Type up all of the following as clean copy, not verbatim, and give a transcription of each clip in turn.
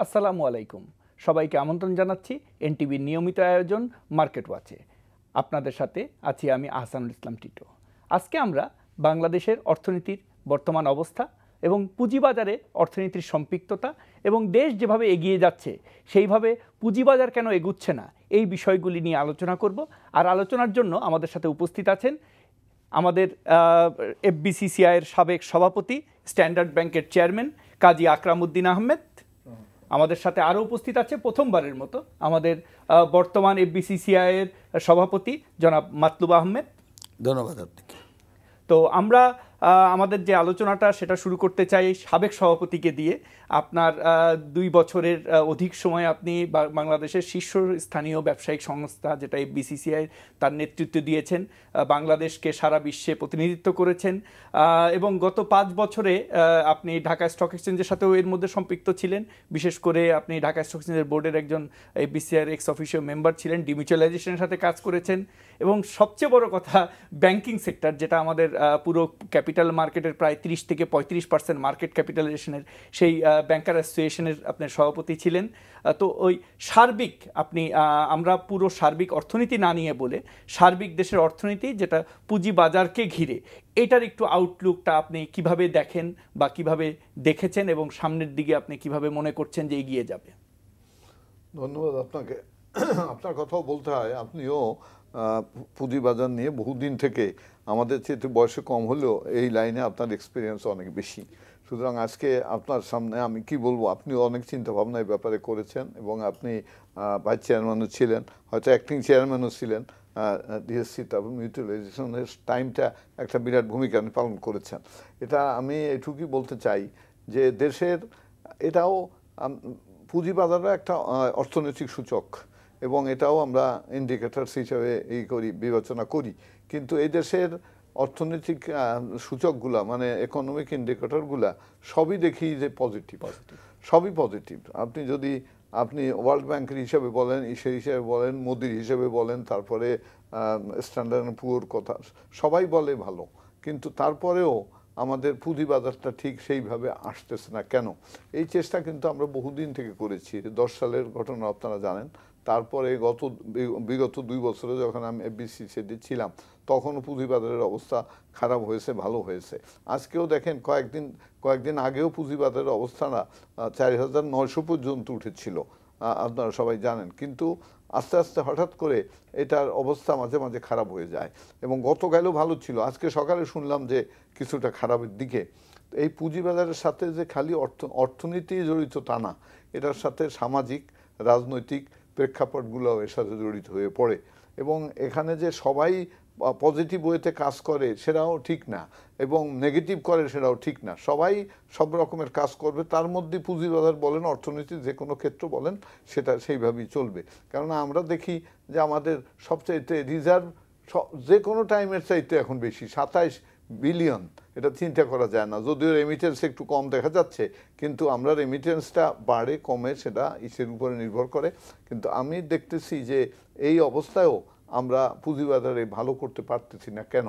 আসসালামু আলাইকুম। সবাইকে আমন্ত্রণ জানাচ্ছি এনটিভির নিয়মিত আয়োজন মার্কেট ওয়াচে। আপনাদের সাথে আছি আমি আহসানুল ইসলাম টিটো। আজকে আমরা বাংলাদেশের অর্থনীতির বর্তমান অবস্থা এবং পুঁজিবাজারে অর্থনীতির সম্পৃক্ততা এবং দেশ যেভাবে এগিয়ে যাচ্ছে সেইভাবে পুঁজিবাজার কেন এগুচ্ছে না এই বিষয়গুলি নিয়ে আলোচনা করব। আর আলোচনার জন্য আমাদের সাথে উপস্থিত আছেন আমাদের এফবিসিসিআইয়ের সাবেক সভাপতি, স্ট্যান্ডার্ড ব্যাংকের চেয়ারম্যান কাজী আকরাম উদ্দিন আহমেদ। আমাদের সাথে আরও উপস্থিত আছে প্রথমবারের মতো আমাদের বর্তমান এফবিসিসিআইয়ের সভাপতি জনাব মাতলুব আহমেদ। ধন্যবাদ আপনাকে। তো আমরা আমাদের যে আলোচনাটা সেটা শুরু করতে চাই সাবেক সভাপতিকে দিয়ে। আপনার 2 বছরের অধিক সময় আপনি বাংলাদেশের শীর্ষস্থানীয় ব্যবসায়িক সংস্থা যেটা এফবিসিসিআই তার নেতৃত্ব দিয়েছেন, বাংলাদেশকে সারা বিশ্বে প্রতিনিধিত্ব করেছেন এবং গত 5 বছরে আপনি ঢাকা স্টক এক্সচেঞ্জের সাথেও এর মধ্যে সম্পৃক্ত ছিলেন। বিশেষ করে আপনি ঢাকা স্টক এক্সচেঞ্জের বোর্ডের একজন এফবিসিসিআইয়ের এক্স অফিসিও মেম্বার ছিলেন, ডিমিউচুয়ালাইজেশনের সাথে কাজ করেছেন এবং সবচেয়ে বড় কথা ব্যাংকিং সেক্টর যেটা আমাদের পুরো ক্যাপিটাল মার্কেটের প্রায় 30 থেকে 35% মার্কেট ক্যাপিটালাইজেশনের সেই ব্যাংকার অ্যাসোসিয়েশনের আপনার সভাপতি ছিলেন। তো ওই সার্বিক আপনি আমরা পুরো সার্বিক অর্থনীতি না নিয়ে বলে সার্বিক দেশের অর্থনীতি যেটা পুঁজি বাজারকে ঘিরে এটার একটু আউটলুকটা আপনি কিভাবে দেখেন বা কিভাবে দেখেছেন এবং সামনের দিকে আপনি কিভাবে মনে করছেন যে এগিয়ে যাবে? ধন্যবাদ আপনাকে। আপনার কথাও বলতে হয়, আপনিও পুঁজিবাজার নিয়ে বহুদিন থেকে, আমাদের চেয়ে বয়সে কম হলেও এই লাইনে আপনার এক্সপিরিয়েন্স অনেক বেশি। সুতরাং আজকে আপনার সামনে আমি কি বলবো, আপনিও অনেক চিন্তা ভাবনা এই ব্যাপারে করেছেন এবং আপনি ভাইস চেয়ারম্যানও ছিলেন, হয়তো অ্যাক্টিং চেয়ারম্যানও ছিলেন ডিএসসি, তারপর মিউচুয়ালাইজেশনের টাইমটা একটা বিরাট ভূমিকা পালন করেছেন। এটা আমি এটুকুই বলতে চাই যে দেশের এটাও পুঁজিবাজারও একটা অর্থনৈতিক সূচক এবং এটাও আমরা ইন্ডিকেটরস হিসেবে বিবেচনা করি। কিন্তু এই দেশের অর্থনৈতিক সূচকগুলা মানে ইকোনমিক ইন্ডিকেটরগুলা সবই দেখি যে পজিটিভ, সবই পজিটিভ। আপনি যদি ওয়ার্ল্ড ব্যাংকের হিসেবে বলেন, সেই হিসেবে বলেন, মোদির হিসেবে বলেন, তারপরে স্ট্যান্ডার্ড অ্যান্ড পুয়ার কথা সবাই বলে ভালো, কিন্তু তারপরেও আমাদের পুঁজিবাজারটা ঠিক সেইভাবে আসতেছে না কেন? এই চেষ্টা কিন্তু আমরা বহুদিন থেকে করেছি। 10 সালের ঘটনা আপনারা জানেন। তারপরে বিগত 2 বছরে যখন আমি এফবিসিসিতে ছিলাম তখনও পুঁজিবাজারের অবস্থা খারাপ হয়েছে, ভালো হয়েছে। আজকেও দেখেন কয়েকদিন আগেও পুঁজিবাজারের অবস্থাটা 4,900 পর্যন্ত উঠেছিল, আপনারা সবাই জানেন। কিন্তু আস্তে আস্তে হঠাৎ করে এটার অবস্থা মাঝে মাঝে খারাপ হয়ে যায় এবং গতকালও ভালো ছিল, আজকে সকালে শুনলাম যে কিছুটা খারাপের দিকে। এই পুঁজিবাজারের সাথে যে খালি অর্থনীতি জড়িত তা না, এটার সাথে সামাজিক রাজনৈতিক প্রেক্ষাপটগুলো এর সাথে জড়িত হয়ে পড়ে এবং এখানে যে সবাই পজিটিভ ওয়েতে কাজ করে সেটাও ঠিক না এবং নেগেটিভ করে সেটাও ঠিক না। সবাই সব রকমের কাজ করবে, তার মধ্যে পুঁজিবাজার বলেন, অর্থনীতির যে কোনো ক্ষেত্র বলেন, সেটা সেইভাবেই চলবে। কেননা আমরা দেখি যে আমাদের সবচাইতে রিজার্ভ যে কোনো টাইমের চাইতে এখন বেশি, 27 বিলিয়ন। এটা চিন্তা করা যায় না, যদিও রেমিটেন্স একটু কম দেখা যাচ্ছে, কিন্তু আমরা রেমিটেন্সটা বাড়ে কমে সেটা ইসের উপরে নির্ভর করে। কিন্তু আমি দেখতেছি যে এই অবস্থায়ও আমরা পুঁজিবাজারে ভালো করতে পারতেছি না কেন?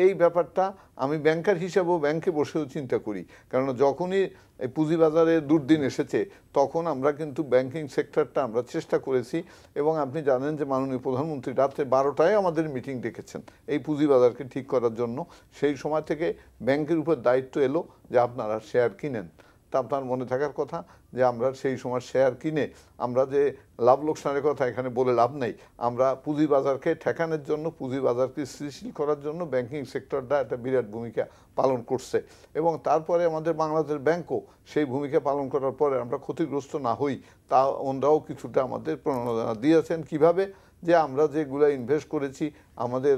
এই ব্যাপারটা আমি ব্যাংকার হিসাবেও ব্যাংকে বসেও চিন্তা করি, কারণ যখনই এই পুঁজিবাজারে দুর্দিন এসেছে তখন আমরা কিন্তু ব্যাংকিং সেক্টরটা আমরা চেষ্টা করেছি এবং আপনি জানেন যে মাননীয় প্রধানমন্ত্রী রাত্রে 12টায় আমাদের মিটিং ডেকেছেন এই পুঁজিবাজারকে ঠিক করার জন্য। সেই সময় থেকে ব্যাংকের উপর দায়িত্ব এলো যে আপনারা শেয়ার কিনেন। তা আপনার মনে থাকার কথা যে আমরা সেই সময় শেয়ার কিনে আমরা যে লাভ লোকসানের কথা এখানে বলে লাভ নেই, আমরা পুঁজিবাজারকে ঠেকানোর জন্য, পুঁজিবাজারকে স্থিতিশীল করার জন্য ব্যাংকিং সেক্টরটা একটা বিরাট ভূমিকা পালন করছে এবং তারপরে আমাদের বাংলাদেশ ব্যাংকও সেই ভূমিকা পালন করার পরে আমরা ক্ষতিগ্রস্ত না হই তা ওনারাও কিছুটা আমাদের প্রণোদনা দিয়েছেন। কিভাবে? যে আমরা যেগুলো ইনভেস্ট করেছি আমাদের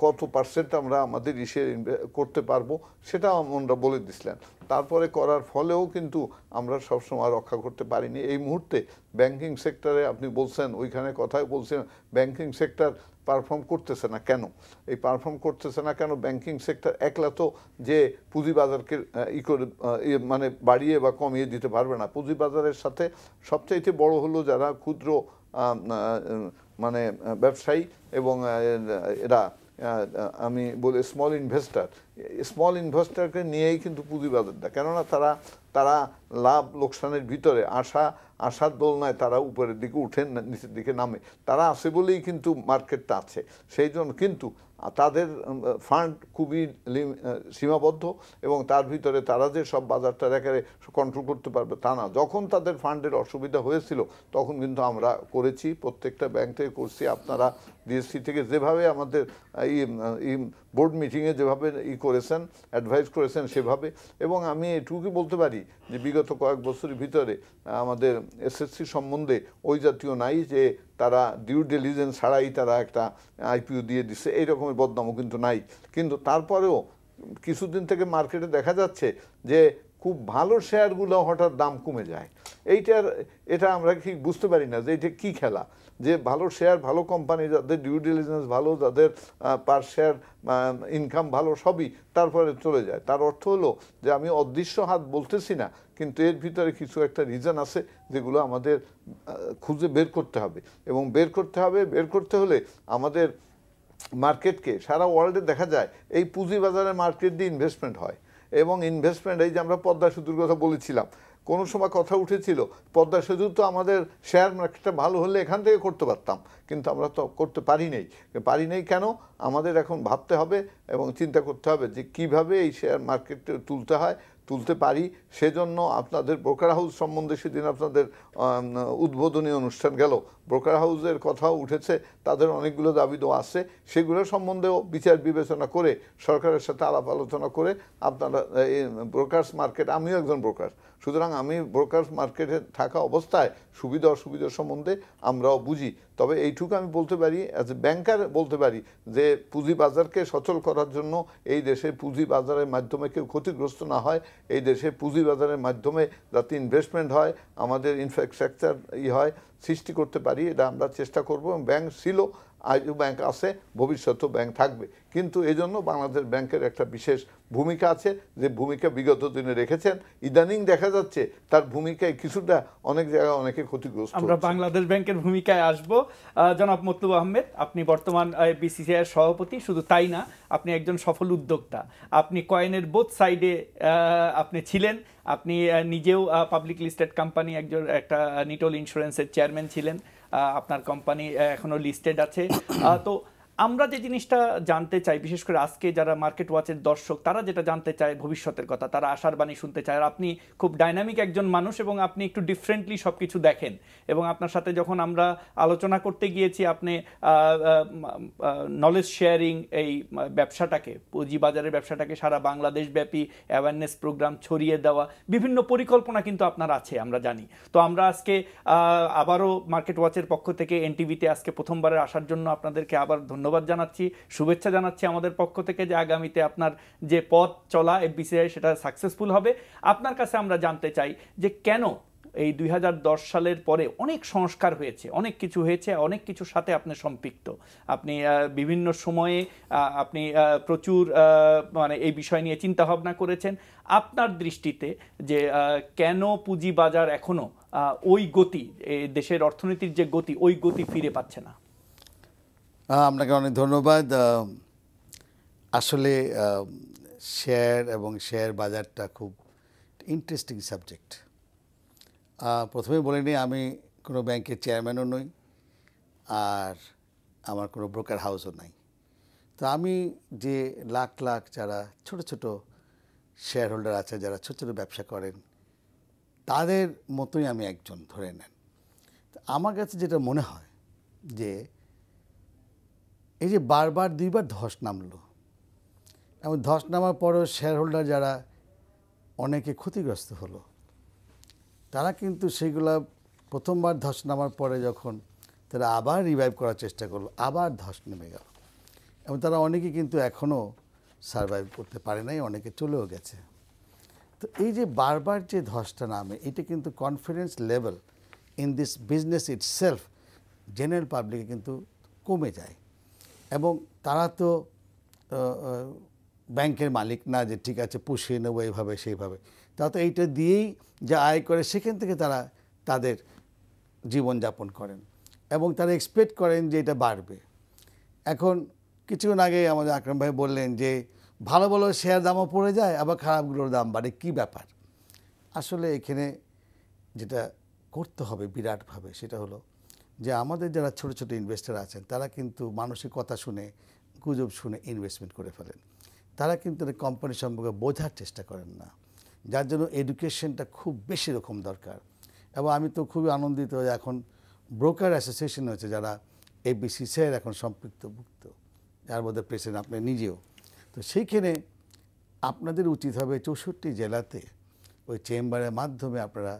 কত পার্সেন্ট আমরা আমাদের করতে পারবো সেটা ওনারা বলে দিছিলেন। তারপরে করার ফলেও কিন্তু আমরা সবসময় রক্ষা করতে পারিনি। এই মুহূর্তে ব্যাংকিং সেক্টরে আপনি বলছেন, ওইখানে কথাই বলছেন ব্যাংকিং সেক্টর পারফর্ম করতেছে না কেন? এই পারফর্ম করতেছে না কেন? ব্যাংকিং সেক্টর একলা তো যে পুঁজিবাজারকে মানে বাড়িয়ে বা কমিয়ে দিতে পারবে না। পুঁজিবাজারের সাথে সবচাইতে বড় হলো যারা ক্ষুদ্র মানে ব্যবসায়ী এবং এরা আমি বলি স্মল ইনভেস্টারকে নিয়েই কিন্তু পুঁজিবাজারটা, কেননা তারা তারা লাভ লোকসানের ভিতরে আশার দোলনায় তারা উপরের দিকে উঠেন, নিচের দিকে নামে। তারা আছে বলেই কিন্তু মার্কেটটা আছে। সেই জন্য কিন্তু তাদের ফান্ড খুবই সীমাবদ্ধ এবং তার ভিতরে তারা যে সব বাজারটা একেবারে কন্ট্রোল করতে পারবে তা না। যখন তাদের ফান্ডের অসুবিধা হয়েছিল তখন কিন্তু আমরা করেছি, প্রত্যেকটা ব্যাংক থেকে করছি। আপনারা ডিএসসি থেকে যেভাবে আমাদের এই বোর্ড মিটিংয়ে যেভাবে করেছেন, অ্যাডভাইস করেছেন সেভাবে। এবং আমি এটুকুই বলতে পারি যে বিগত কয়েক বছরের ভিতরে আমাদের এসএসসি সম্বন্ধে ওই জাতীয় নাই যে তারা ডিউ ডিলিজেন্স ছাড়াই তারা একটা আইপিও দিয়ে দিচ্ছে, এই রকমের বদনামও কিন্তু নাই। কিন্তু তারপরেও কিছুদিন থেকে মার্কেটে দেখা যাচ্ছে যে খুব ভালো শেয়ারগুলো হঠাৎ দাম কমে যায়। এটা আমরা কি বুঝতে পারি না যে এটা কী খেলা, যে ভালো শেয়ার, ভালো কোম্পানি, যাদের ডিউ ডিলিজেন্স ভালো, যাদের পার শেয়ার ইনকাম ভালো, সবই তারপরে চলে যায়। তার অর্থ হলো যে আমি অদৃশ্য হাত বলতেছি না, কিন্তু এর ভিতরে কিছু একটা রিজন আছে যেগুলো আমাদের খুঁজে বের করতে হবে। এবং বের করতে হলে আমাদের মার্কেটকে, সারা ওয়ার্ল্ডে দেখা যায় এই পুঁজিবাজারের মার্কেট দিয়ে ইনভেস্টমেন্ট হয়। এবং ইনভেস্টমেন্ট, এই যে আমরা পদ্মা সেতুর কথা বলেছিলাম, কোনো সময় কথা উঠেছিল পদ্মা সেতু তো আমাদের শেয়ার মার্কেটটা ভালো হলে এখান থেকে করতে পারতাম, কিন্তু আমরা তো করতে পারি নাই। কেন? আমাদের এখন ভাবতে হবে এবং চিন্তা করতে হবে যে কিভাবে এই শেয়ার মার্কেটে তুলতে পারি। সেজন্য আপনাদের ব্রোকার হাউস সম্বন্ধে সেদিন আপনাদের উদ্বোধনী অনুষ্ঠান গেল, ব্রোকার হাউসের কথাও উঠেছে, তাদের অনেকগুলো দাবিও আছে। সেগুলো সম্বন্ধেও বিচার বিবেচনা করে সরকারের সাথে আলাপ আলোচনা করে আপনারা এই ব্রোকার্স মার্কেট, আমিও একজন ব্রোকার, সুতরাং আমি ব্রোকার্স মার্কেটে থাকা অবস্থায় সুবিধা অসুবিধা সম্বন্ধে আমরাও বুঝি। তবে এইটুকু আমি বলতে পারি, অ্যাজ এ ব্যাংকার বলতে পারি যে পুঁজিবাজারকে সচল করার জন্য এই দেশে পুঁজিবাজারের মাধ্যমে কেউ ক্ষতিগ্রস্ত না হয়, এই দেশে পুঁজিবাজারের মাধ্যমে যাতে ইনভেস্টমেন্ট হয়, আমাদের ইনফ্রাস্ট্রাকচার হয়, সৃষ্টি করতে পারি, এটা আমরা চেষ্টা করব। ব্যাংক ছিল, আজও ব্যাংক আছে, ভবিষ্যতেও ব্যাংক থাকবে। কিন্তু এই জন্য বাংলাদেশ ব্যাংকের একটা বিশেষ ভূমিকা আছে, যে ভূমিকা বিগত দিনে রেখেছেন। ইদানিং দেখা যাচ্ছে তার ভূমিকায় কিছুটা অনেক জায়গায় অনেকে ক্ষতিগ্রস্ত। আমরা বাংলাদেশ ব্যাংকের ভূমিকায় আসব। জনাব মতলুব আহমেদ, আপনি বর্তমান বিসিসিআই এর সভাপতি, শুধু তাই না, আপনি একজন সফল উদ্যোক্তা। আপনি কয়েনের বোথ সাইডে আপনি ছিলেন। আপনি নিজেও পাবলিক লিস্টেড কোম্পানি, একটা নিটল ইন্স্যুরেন্সের চেয়ারম্যান ছিলেন। আপনার কোম্পানি এখনো লিস্টেড আছে। তো আমরা যে জিনিসটা জানতে চাই, বিশেষ করে আজকে যারা মার্কেট ওয়াচের দর্শক, তারা যেটা জানতে চায় ভবিষ্যতের কথা, তারা আশার বাণী শুনতে চায়। আর আপনি খুব ডাইনামিক একজন মানুষ এবং আপনি একটু ডিফারেন্টলি সব কিছু দেখেন। এবং আপনার সাথে যখন আমরা আলোচনা করতে গিয়েছি, আপনি নলেজ শেয়ারিং, এই ব্যবসাটাকে, পুঁজিবাজারের ব্যবসাটাকে সারা বাংলাদেশ ব্যাপী অ্যাওয়ারনেস প্রোগ্রাম ছড়িয়ে দেওয়া, বিভিন্ন পরিকল্পনা কিন্তু আপনার আছে, আমরা জানি। তো আমরা আজকে আবারও মার্কেট ওয়াচের পক্ষ থেকে এনটিভিতে আজকে প্রথমবারের আসার জন্য আপনাদেরকে আবার ধন্যবাদ জানাচ্ছি, শুভেচ্ছা জানাচ্ছি আমাদের পক্ষ থেকে, যে আগামীতে আপনার যে পথ চলা বিসিসিআই সেটা সাকসেসফুল হবে। আপনার কাছে আমরা জানতে চাই যে কেন এই 2010 সালের পরে অনেক সংস্কার হয়েছে, অনেক কিছু হয়েছে, অনেক কিছুর সাথে আপনি সম্পৃক্ত। আপনি বিভিন্ন সময়ে আপনি প্রচুর মানে এই বিষয় নিয়ে চিন্তা ভাবনা করেছেন। আপনার দৃষ্টিতে যে কেন পুঁজিবাজার এখনো ওই গতি, দেশের অর্থনীতির যে গতি, ওই গতি ফিরে পাচ্ছে না? আপনাকে অনেক ধন্যবাদ। আসলে শেয়ার এবং শেয়ার বাজারটা খুব ইন্টারেস্টিং সাবজেক্ট। প্রথমে বলে নিই, আমি কোনো ব্যাংকের চেয়ারম্যানও নই, আর আমার কোনো ব্রোকার হাউসও নাই। তো আমি যে লাখ লাখ যারা ছোট ছোট শেয়ার হোল্ডার আছে, যারা ছোট ছোট ব্যবসা করেন, তাদের মতোই আমি একজন, ধরে নেন। তো আমার কাছে যেটা মনে হয় যে এই যে বারবার দুইবার ধস নামলো, এবং ধস নামার পরেও শেয়ার হোল্ডার যারা অনেকে ক্ষতিগ্রস্ত হলো, তারা কিন্তু সেইগুলা প্রথমবার ধস নামার পরে যখন তারা আবার রিভাইভ করার চেষ্টা করলো, আবার ধস নেমে গেল, এবং তারা অনেকে কিন্তু এখনও সারভাইভ করতে পারে নাই, অনেকে চলেও গেছে। তো এই যে বারবার যে ধসটা নামে, এটা কিন্তু confidence level in this business itself general পাবলিকে কিন্তু কমে যায়। এবং তারা তো ব্যাংকের মালিক না যে ঠিক আছে পুষিয়ে নেবো এইভাবে সেইভাবে, তারা তো এইটা দিয়েই যা আয় করে সেখান থেকে তারা তাদের জীবনযাপন করেন, এবং তারা এক্সপেক্ট করেন যে এটা বাড়বে। এখন কিছুক্ষণ আগে আমাদের আকরাম ভাই বললেন যে ভালো ভালো শেয়ার দামও পড়ে যায়, আবার খারাপগুলোর দাম বাড়ে, কী ব্যাপার? আসলে এখানে যেটা করতে হবে বিরাটভাবে সেটা হলো যে আমাদের যারা ছোট ছোট ইনভেস্টর আছেন তারা কিন্তু মানুষের কথা শুনে গুজব শুনে ইনভেস্টমেন্ট করে ফেলেন। তারা কিন্তু কোম্পানি সম্পর্কে বোঝার চেষ্টা করেন না, যার জন্য এডুকেশনটা খুব বেশি রকম দরকার। এবং আমি তো খুবই আনন্দিত যে এখন ব্রোকার অ্যাসোসিয়েশন হয়েছে যারা এবিসিসিআইয়ের এখন সম্পৃক্তভুক্ত, যার মধ্যে প্রেসিডেন্ট আপনি নিজেও। তো সেইখানে আপনাদের উচিত হবে 64 জেলাতে ওই চেম্বারের মাধ্যমে আপনারা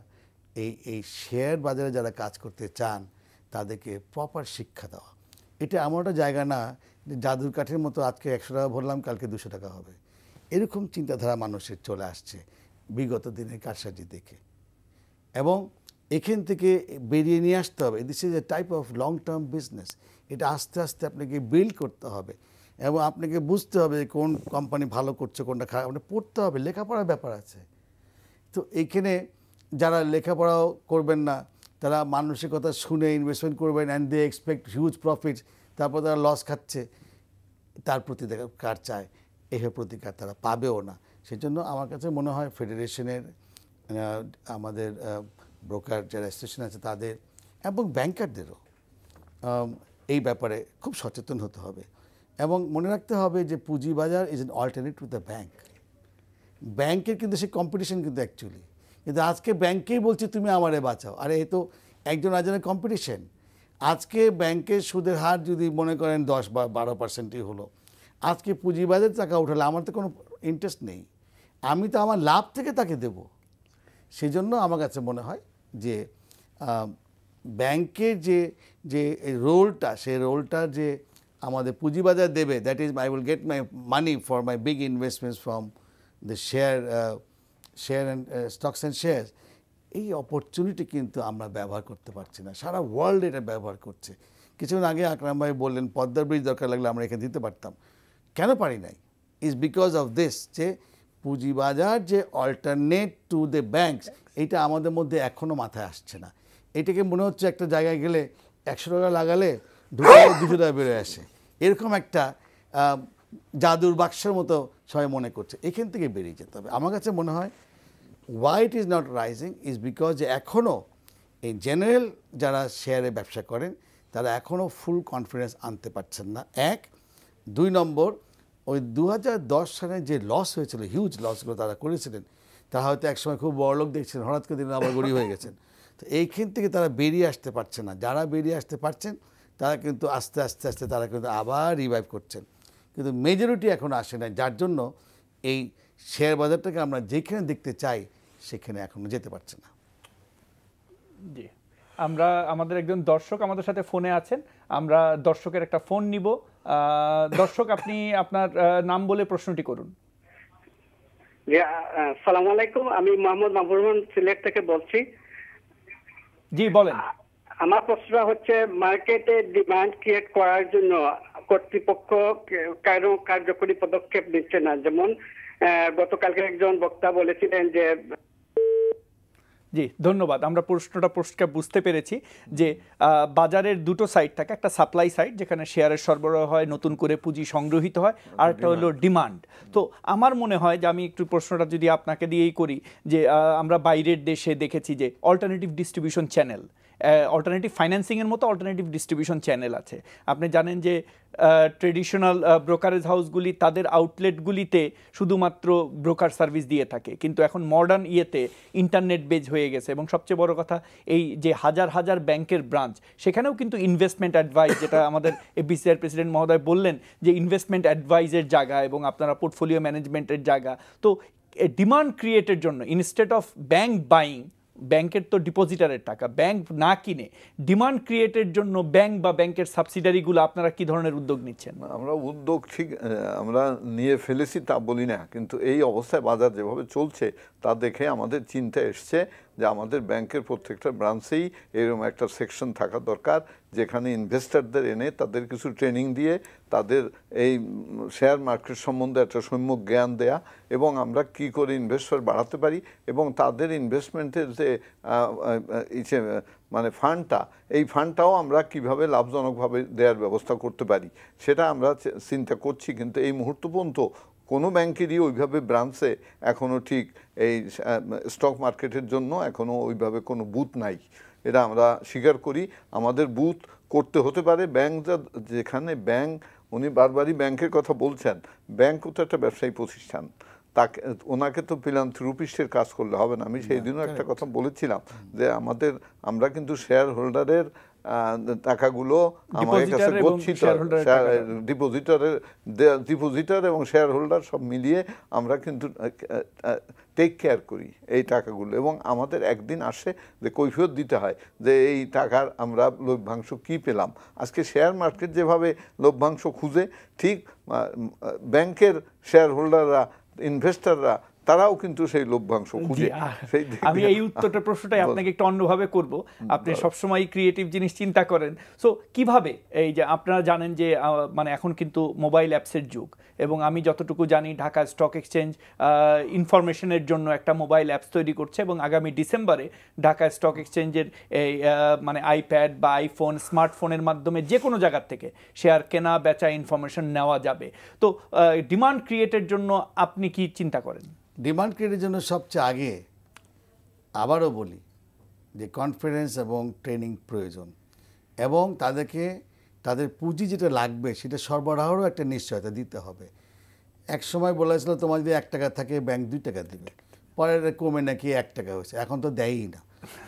এই শেয়ার বাজারে যারা কাজ করতে চান তাদেরকে প্রপার শিক্ষা দেওয়া। এটা এমন একটা জায়গা না যে জাদুর কাঠের মতো আজকে 100 টাকা ভরলাম কালকে 200 টাকা হবে, এরকম চিন্তাধারা মানুষের চলে আসছে বিগত দিনের কারসাজি দেখে। এবং এখান থেকে বেরিয়ে নিয়ে আসতে হবে। This is a type of long term business. এটা আস্তে আস্তে আপনাকে বিল্ড করতে হবে এবং আপনাকে বুঝতে হবে কোন কোম্পানি ভালো করছে কোনটা খারাপ, আপনাকে পড়তে হবে, লেখাপড়ার ব্যাপার আছে। তো এইখানে যারা লেখাপড়াও করবেন না তারা মানুষের কথা শুনে ইনভেস্টমেন্ট করবেন and they expect huge profit, তারপর তারা লস খাচ্ছে, তার প্রতিকার চায়, এর প্রতিকার তারা পাবেও না। সেজন্য আমার কাছে মনে হয় ফেডারেশনের আমাদের ব্রোকার যারা অ্যাসোসিয়েশন আছে তাদের এবং ব্যাংকারদেরও এই ব্যাপারে খুব সচেতন হতে হবে এবং মনে রাখতে হবে যে পুঁজিবাজার is an alternative to the bank. ব্যাংকের কিন্তু সে কম্পিটিশন কিন্তু অ্যাকচুয়ালি, কিন্তু আজকে ব্যাংকেই বলছে তুমি আমারে বাঁচাও, আরে এ তো একজন আরেকজনের কম্পিটিশন। আজকে ব্যাংকের সুদের হার যদি মনে করেন 10 বা 12% হলো, আজকে পুঁজিবাজারে টাকা উঠালে আমার তো কোনো ইন্টারেস্ট নেই, আমি তো আমার লাভ থেকে তাকে দেব। সেজন্য আমার কাছে মনে হয় যে ব্যাংকের যে রোলটা, সেই রোলটা যে আমাদের পুঁজিবাজার দেবে, that is I will get my money for my big investments from the share and stocks and share, এই অপরচুনিটি কিন্তু আমরা ব্যবহার করতে পারছি না। সারা ওয়ার্ল্ড এটা ব্যবহার করছে। কিছুদিন আগে আকরাম ভাই বললেন পদ্মার ব্রিজ দরকার লাগলে আমরা এখানে দিতে পারতাম, কেন পারি নাই? ইজ বিকজ অফ দিস, যে পুঁজিবাজার যে অল্টারনেট টু দ্য ব্যাংকস, এটা আমাদের মধ্যে এখনও মাথায় আসছে না। এটাকে মনে হচ্ছে একটা জায়গায় গেলে 100 টাকা লাগালে 200 টাকা বেরোয় আসে, এরকম একটা জাদুর বাক্সের মতো সবাই মনে করছে। এখান থেকে বেরিয়ে যেতে হবে। আমার কাছে মনে হয় why it is not rising is because যে এখনও এই জেনারেল যারা শেয়ারে ব্যবসা করেন তারা এখনও ফুল কনফিডেন্স আনতে পারছেন না, 1। 2 নম্বর, ওই 2010 সালে যে লস হয়েছিল, হিউজ লসগুলো তারা করেছিলেন, তারা হয়তো একসময় খুব বড়লোক দেখছিলেন, হঠাৎ করে দিন আবার গরিব হয়ে গেছেন। তো এইখান থেকে তারা বেরিয়ে আসতে পারছে না। যারা বেরিয়ে আসতে পারছেন তারা কিন্তু আস্তে আস্তে আস্তে তারা কিন্তু আবার রিভাইভ করছেন, কিন্তু মেজরিটি এখন আসে না, যার জন্য এই শেয়ার বাজারটাকে আমরা যেখানে দেখতে চাই সেখানে এখনো যেতে পারছে না। জি, আমরা আমাদের একজন দর্শক আমাদের সাথে ফোনে আছেন, আমরা দর্শকের একটা ফোন নিব। দর্শক, আপনি আপনার নাম বলে প্রশ্নটি করুন। আসসালামু আলাইকুম, আমি মোহাম্মদ মাহবুব রহমান সিলেট থেকে বলছি। জি বলেন। আমার প্রশ্নটা হচ্ছে মার্কেটে ডিমান্ড ক্রিয়েট করার জন্য কর্তৃপক্ষ কেন কার্যকরী পদক্ষেপ নিচ্ছে না? যেমন গতকালকে একজন বক্তা বলেছিলেন যে। জি ধন্যবাদ, আমরা প্রশ্নটা বুঝতে পেরেছি যে বাজারের দুটো সাইড থাকে, একটা সাপ্লাই সাইড যেখানে শেয়ারের সরবরাহ হয়, নতুন করে পুঁজি সংগ্রহিত হয়, আর একটা হলো ডিমান্ড। তো আমার মনে হয় যে আমি একটু প্রশ্নটা যদি আপনাকে দিয়েই করি, যে আমরা বাইরের দেশে দেখেছি যে অল্টারনেটিভ ডিস্ট্রিবিউশন চ্যানেল, অল্টারনেটিভ ফাইন্যান্সিংয়ের মতো অল্টারনেটিভ ডিস্ট্রিবিউশন চ্যানেল আছে। আপনি জানেন যে ট্রেডিশনাল ব্রোকারেজ হাউসগুলি তাদের আউটলেটগুলিতে শুধুমাত্র ব্রোকার সার্ভিস দিয়ে থাকে, কিন্তু এখন মডার্ন ইয়েতে ইন্টারনেট বেজ হয়ে গেছে। এবং সবচেয়ে বড় কথা, এই যে হাজার হাজার ব্যাংকের ব্রাঞ্চ, সেখানেও কিন্তু ইনভেস্টমেন্ট অ্যাডভাইস, যেটা আমাদের এবিসিআর প্রেসিডেন্ট মহোদয় বললেন যে ইনভেস্টমেন্ট অ্যাডভাইসের জায়গা এবং আপনারা পোর্টফোলিও ম্যানেজমেন্টের জায়গা। তো ডিমান্ড ক্রিয়েটের জন্য ইনস্টেড অফ ব্যাংক বাইং, ব্যাংকের তো ডিপোজিটারের টাকা, ব্যাংক না কিনে ডিমান্ড ক্রিয়েটের জন্য ব্যাংক বা ব্যাংকের সাবসিডারিগুলো আপনারা কি ধরনের উদ্যোগ নিচ্ছেন? আমরা উদ্যোগ ঠিক আমরা নিয়ে ফেলেছি তা বলি না, কিন্তু এই অবস্থায় বাজার যেভাবে চলছে তা দেখে আমাদের চিন্তা এসছে যে আমাদের ব্যাংকের প্রত্যেকটা ব্রাঞ্চেই এরকম একটা সেকশন থাকা দরকার, যেখানে ইনভেস্টরদের এনে তাদের কিছু ট্রেনিং দিয়ে তাদের এই শেয়ার মার্কেট সম্বন্ধে একটা সম্যক জ্ঞান দেয়া, এবং আমরা কি করে ইনভেস্টর বাড়াতে পারি এবং তাদের ইনভেস্টমেন্টের যে মানে ফান্ডটা, এই ফান্ডটাও আমরা কিভাবে লাভজনকভাবে দেওয়ার ব্যবস্থা করতে পারি সেটা আমরা চিন্তা করছি। কিন্তু এই মুহূর্ত পর্যন্ত কোনো ব্যাংকেরই ওইভাবে ব্রাঞ্চে এখনও ঠিক এই স্টক মার্কেটের জন্য এখনও ওইভাবে কোনো বুথ নাই, এটা আমরা স্বীকার করি। আমাদের বুথ করতে হতে পারে। ব্যাংক যেখানে ব্যাংক, উনি বারবারই ব্যাংকের কথা বলছেন, ব্যাংকও তো একটা ব্যবসায়ী প্রতিষ্ঠান, তাকে ওনাকে তো ফিলান্থ্রপিস্টের কাজ করলে হবে না। আমি সেই দিনও একটা কথা বলেছিলাম যে আমরা কিন্তু শেয়ার হোল্ডারের টাকাগুলো আমাদের কাছে গচ্ছিত, ডিপোজিটার এবং শেয়ার হোল্ডার সব মিলিয়ে আমরা কিন্তু টেক কেয়ার করি এই টাকাগুলো, এবং আমাদের একদিন আসে যে কৈফিয়ত দিতে হয় যে এই টাকার আমরা লভ্যাংশ কি পেলাম। আজকে শেয়ার মার্কেট যেভাবে লভ্যাংশ খুঁজে, ঠিক ব্যাংকের শেয়ার হোল্ডাররা, ইনভেস্টররা, তারাও কিন্তু সেই লভ্যাংশ খুঁজে। আমি এই উত্তরটা প্রশ্নটাই আপনাকে একটু অন্যভাবে করব। আপনি সবসময় ক্রিয়েটিভ জিনিস চিন্তা করেন, সো কিভাবে এই যে আপনারা জানেন যে মানে এখন কিন্তু মোবাইল অ্যাপসের যুগ, এবং আমি যতটুকু জানি ঢাকা স্টক এক্সচেঞ্জ ইনফরমেশনের জন্য একটা মোবাইল অ্যাপস তৈরি করছে, এবং আগামী ডিসেম্বরে ঢাকা স্টক এক্সচেঞ্জের এই মানে আইপ্যাড বা আইফোন, স্মার্টফোনের মাধ্যমে যে কোনো জায়গার থেকে শেয়ার কেনা বেচা ইনফরমেশন নেওয়া যাবে। তো ডিমান্ড ক্রিয়েটের জন্য আপনি কি চিন্তা করেন? ডিমান্ড ক্রিয়েটের জন্য সবচেয়ে আগে আবারও বলি যে কনফিডেন্স এবং ট্রেনিং প্রয়োজন, এবং তাদেরকে তাদের পুঁজি যেটা লাগবে সেটা সরবরাহেরও একটা নিশ্চয়তা দিতে হবে। এক সময় বলেছিল তোমার যদি 1 টাকা থাকে ব্যাংক 2 টাকা দিবে, পরে কমে নাকি 1 টাকা হয়েছে, এখন তো দেয়ই না।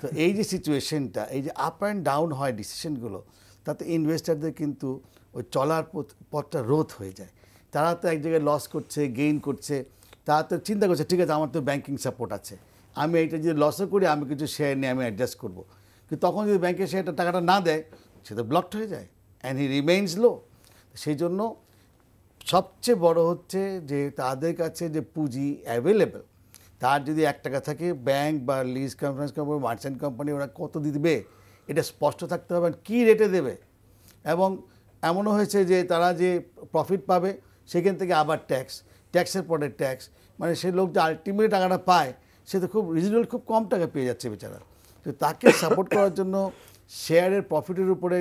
তো এই যে সিচুয়েশনটা, এই যে আপ অ্যান্ড ডাউন হয় ডিসিশনগুলো, তাতে ইনভেস্টারদের কিন্তু ওই চলার পথটা রোধ হয়ে যায়। তারা তো এক জায়গায় লস করছে, গেইন করছে, তারা তো চিন্তা করছে ঠিক আছে আমার তো ব্যাংকিং সাপোর্ট আছে, আমি এইটা যদি লসও করি আমি কিছু শেয়ার নিয়ে আমি অ্যাডজাস্ট করবো। কিন্তু তখন যদি ব্যাংকের শেয়ারটা টাকাটা না দেয়, সে তো ব্লকড হয়ে যায়, অ্যান্ড হি রিমেইনস লো। সেই জন্য সবচেয়ে বড় হচ্ছে যে তাদের কাছে যে পুঁজি অ্যাভেলেবেল, তার যদি 1 টাকা থাকে, ব্যাংক বা lease conference company, merchant company ওরা কত দিবে এটা স্পষ্ট থাকতে হবে, কী রেটে দেবে। এবং এমনও হয়েছে যে তারা যে প্রফিট পাবে সেখান থেকে আবার ট্যাক্সের পরে ট্যাক্স, মানে সেই লোক যে আলটিমেট টাকাটা পায় সে তো খুব রিজনেবল, খুব কম টাকা পেয়ে যাচ্ছে বেচারা। তো তাকে সাপোর্ট করার জন্য শেয়ারের প্রফিটের উপরে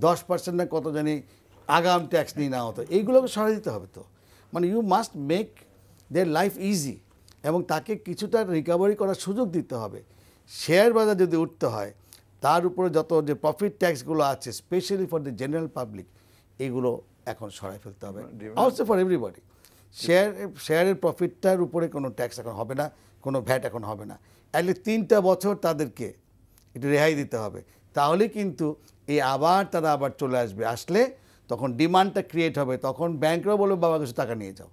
10% না কত জানি আগাম ট্যাক্স নিয়ে নেওয়া হতো, এইগুলোকে সরাই দিতে হবে। তো মানে you must make their life easy, এবং তাকে কিছুটা রিকভারি করার সুযোগ দিতে হবে। শেয়ার বাজার যদি উঠতে হয়, তার উপরে যত যে প্রফিট ট্যাক্সগুলো আছে specially for the general public, এগুলো এখন সরাই ফেলতে হবে, অলসো ফর এভরিবডি। শেয়ারের প্রফিটটার উপরে কোনো ট্যাক্স এখন হবে না, কোনো ভ্যাট এখন হবে না। অ্যাটলিস্ট 3টা বছর তাদেরকে একটু রেহাই দিতে হবে, তাহলে কিন্তু তারা আবার চলে আসলে তখন ডিমান্ডটা ক্রিয়েট হবে, তখন ব্যাংকরাও বলবে বাবা কিছু টাকা নিয়ে যাও।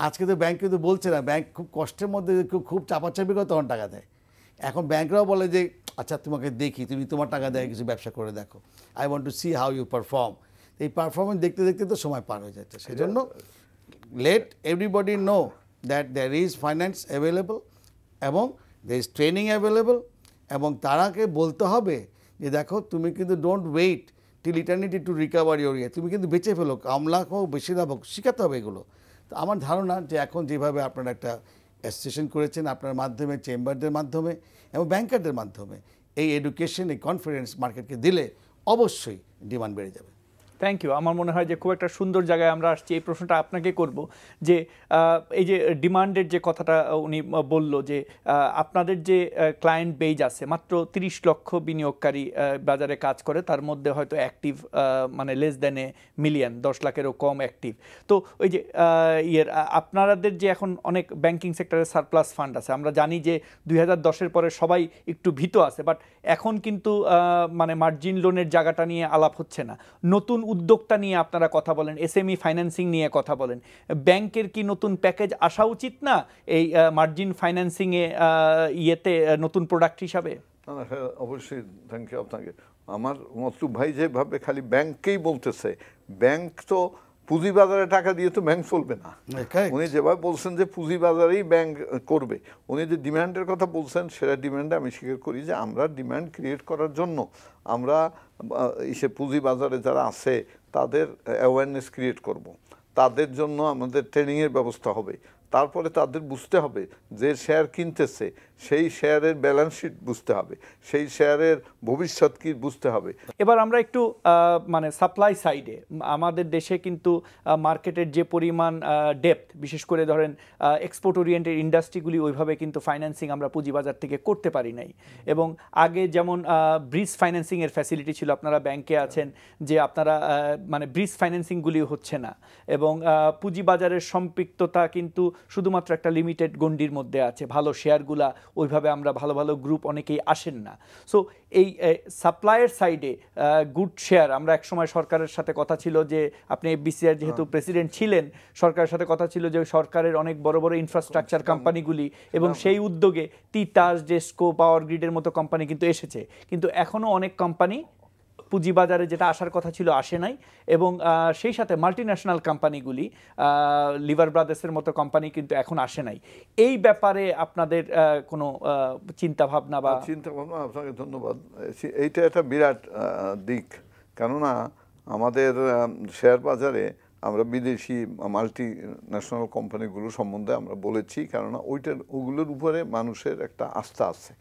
আজকে তো ব্যাংক কিন্তু বলছে না, ব্যাংক খুব কষ্টের মধ্যে খুব চাপাচাপি করে তখন টাকা দেয়। এখন ব্যাংকরাও বলে যে আচ্ছা তোমাকে দেখি, তুমি তোমার টাকা দেয় কিছু ব্যবসা করে দেখো, I want to see how you perform. এই পারফরমেন্স দেখতে দেখতে তো সময় পার হয়ে যাচ্ছে। সেই জন্য let everybody know that there is finance available এবং there is training available, এবং তারাকে বলতে হবে যে দেখো তুমি কিন্তু don't wait till eternity to recover your ইয়ে, তুমি কিন্তু বেঁচে ফেলো, কম লাভ হোক বেশি লাভ হোক, শেখাতে হবে এগুলো। তো আমার ধারণা যে এখন যেভাবে আপনারা একটা অ্যাসোসিয়েশন করেছেন আপনার মাধ্যমে, চেম্বারদের মাধ্যমে এবং ব্যাংকারদের মাধ্যমে, এই এডুকেশন, এই কনফিডেন্স মার্কেটকে দিলে অবশ্যই ডিমান্ড বেড়ে যাবে। Thank you. আমার মনে হয় যে খুব একটা সুন্দর জায়গায় আমরা আসছি। এই প্রশ্নটা আপনাকে করব যে এই যে ডিমান্ডের যে কথাটা উনি বলল যে আপনাদের যে ক্লায়েন্ট বেজ আছে মাত্র 30 লক্ষ বিনিয়োগকারী বাজারে কাজ করে, তার মধ্যে হয়তো অ্যাক্টিভ মানে লেস দ্যান এ মিলিয়ন, 10 লাখেরও কম অ্যাক্টিভ। তো ওই যে আপনাদের যে এখন অনেক ব্যাংকিং সেক্টরে সারপ্লাস ফান্ড আছে, আমরা জানি যে 2010-এর পরে সবাই একটু ভীত আছে, বাট এখন কিন্তু মানে মার্জিন লোনের জায়গাটা নিয়ে আলাপ হচ্ছে না। নতুন উদ্যোক্তা নিয়ে আপনারা কথা বলেন, এসএমই ফাইন্যান্সিং নিয়ে কথা বলেন। ব্যাংকের কি নতুন প্যাকেজ আসা উচিত না এই মার্জিন ফাইন্যান্সিং এ ইয়েতে নতুন প্রোডাক্ট হিসাবে? হ্যাঁ অবশ্যই, থ্যাংক ইউ আপনাকে। আমার মতলব ভাই যেভাবে খালি ব্যাংককেই বলতেছে, ব্যাংক তো পুঁজিবাজারে টাকা দিয়ে তো ব্যাংক চলবে না। উনি যেভাবে বলছেন যে পুঁজিবাজারেই ব্যাংক করবে, উনি যে ডিমান্ডের কথা বলছেন সেটা ডিমান্ডে আমি স্বীকার করি যে আমরা ডিমান্ড ক্রিয়েট করার জন্য আমরা পুঁজিবাজারে যারা আছে তাদের অ্যাওয়ারনেস ক্রিয়েট করব, তাদের জন্য আমাদের ট্রেনিংয়ের ব্যবস্থা হবে। তারপরে তাদের বুঝতে হবে যে শেয়ার কিনতেছে সেই শেয়ারের ব্যালেন্স শিট বুঝতে হবে, সেই শেয়ারের ভবিষ্যৎ কি বুঝতে হবে। এবার আমরা একটু মানে সাপ্লাই সাইডে আমাদের দেশে কিন্তু মার্কেটের যে পরিমাণ ডেপথ, বিশেষ করে ধরেন এক্সপোর্ট ওরিয়েন্টেড ইন্ডাস্ট্রিগুলি ওইভাবে কিন্তু ফাইন্যান্সিং আমরা পুঁজিবাজার থেকে করতে পারি নাই। এবং আগে যেমন ব্রিজ ফাইন্যান্সিং এর ফ্যাসিলিটি ছিল, আপনারা ব্যাংকে আছেন যে আপনারা মানে ব্রিজ ফাইন্যান্সিংগুলি হচ্ছে না, এবং পুঁজিবাজারের সম্পৃক্ততা কিন্তু শুধুমাত্র একটা লিমিটেড গণ্ডির মধ্যে আছে। ভালো শেয়ারগুলা ওইভাবে আমরা ভালো ভালো গ্রুপ অনেকেই আসেন না। সো এই সাপ্লাইয়ের সাইডে গুড শেয়ার, আমরা একসময় সরকারের সাথে কথা ছিল যে আপনি বিসিআর যেহেতু প্রেসিডেন্ট ছিলেন, সরকারের সাথে কথা ছিল যে সরকারের অনেক বড় বড় ইনফ্রাস্ট্রাকচার কোম্পানিগুলি এবং সেই উদ্যোগে তিতাস, ডেস্কো, পাওয়ার গ্রিডের মতো কোম্পানি কিন্তু এসেছে, কিন্তু এখনও অনেক কোম্পানি পুঁজিবাজারে যেটা আসার কথা ছিল আসে নাই। এবং সেই সাথে মাল্টিন্যাশনাল কোম্পানিগুলি, লিভার ব্রাদার্সের মতো কোম্পানি কিন্তু এখন আসে নাই। এই ব্যাপারে আপনাদের কোনো চিন্তাভাবনা বা চিন্তাভাবনা? আপনাকে ধন্যবাদ। এইটা একটা বিরাট দিক, কেননা আমাদের শেয়ার বাজারে আমরা বিদেশি মাল্টি ন্যাশনাল কোম্পানিগুলো সম্বন্ধে আমরা বলেছি, কেননা ওগুলোর উপরে মানুষের একটা আস্থা আছে।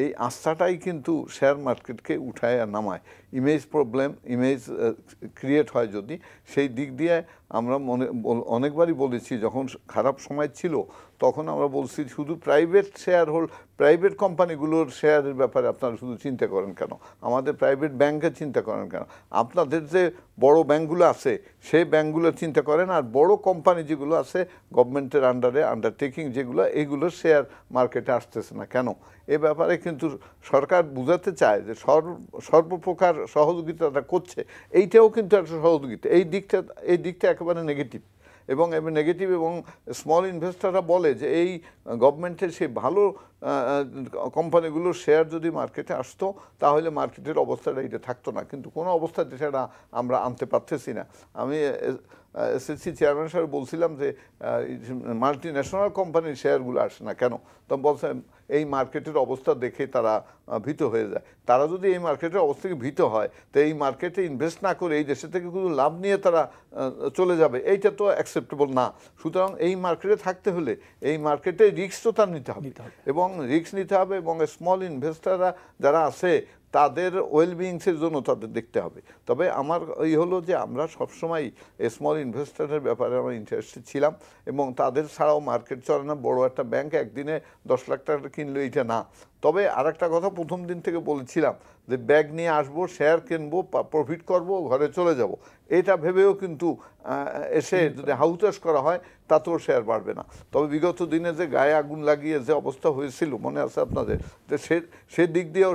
এই আস্থাটাই কিন্তু শেয়ার মার্কেটকে উঠায় আর নামায়। ইমেজ প্রবলেম, ইমেজ ক্রিয়েট হয় যদি, সেই দিক দিয়ে আমরা অনেকবারই বলেছি, যখন খারাপ সময় ছিল তখন আমরা বলছি শুধু প্রাইভেট কোম্পানিগুলোর শেয়ারের ব্যাপারে আপনারা শুধু চিন্তা করেন কেন, আমাদের প্রাইভেট ব্যাংকের চিন্তা করেন কেন, আপনাদের যে বড় ব্যাংকগুলো আছে সেই ব্যাংকগুলো চিন্তা করেন, আর বড় কোম্পানি যেগুলো আছে গভর্নমেন্টের আন্ডারে আন্ডারটেকিং যেগুলো, এইগুলোর শেয়ার মার্কেটে আসতেছে না কেন। এ ব্যাপারে কিন্তু সরকার বুঝাতে চায় যে সর্বপ্রকার সহযোগিতাটা করছে, এইটাও কিন্তু একটা সহযোগিতা। এই দিকটা একেবারে নেগেটিভ এবং স্মল ইনভেস্টররা বলে যে এই গভর্নমেন্টের সেই ভালো কোম্পানিগুলোর শেয়ার যদি মার্কেটে আসতো তাহলে মার্কেটের অবস্থাটা এটা থাকতো না, কিন্তু কোনো অবস্থাতে সেটা আমরা আনতে পারতেছি না। আমি এসএসসি চেয়ারম্যান সাহেব বলছিলাম যে মাল্টি ন্যাশনাল কোম্পানির শেয়ারগুলো আসে না কেন, তখন বলছেন এই মার্কেটের অবস্থা দেখে তারা ভীত হয়ে যায়। তারা যদি এই মার্কেটের অবস্থা থেকে ভীত হয় তো এই মার্কেটে ইনভেস্ট না করে এই দেশে থেকে শুধু লাভ নিয়ে তারা চলে যাবে, এইটা তো অ্যাকসেপ্টেবল না। সুতরাং এই মার্কেটে থাকতে হলে এই মার্কেটে রিস্ক তো তার নিতে হবে, এবং রিস্ক নিতে হবে, এবং স্মল ইনভেস্টাররা যারা আছে তাদের ওয়েলবিংসের জন্য তাদের দেখতে হবে। তবে আমার এই হলো যে আমরা সবসময় স্মল ইনভেস্টারের ব্যাপারে আমরা ইন্টারেস্টেড ছিলাম, এবং তাদের ছাড়াও মার্কেট চলে না। বড় একটা ব্যাংক একদিনে 10 লাখ টাকা কিনলো এইটা না। তবে আরেকটা কথা প্রথম দিন থেকে বলেছিলাম যে ব্যাগ নিয়ে আসবো, শেয়ার কিনবো, প্রফিট করব, ঘরে চলে যাব, এটা ভেবেও কিন্তু এসে যদি হাউতাস করা হয় তাতেও শেয়ার বাড়বে না। তবে বিগত দিনে যে গায়ে আগুন লাগিয়ে যে অবস্থা হয়েছিল মনে আছে আপনাদের, যে সে দিক দিয়েও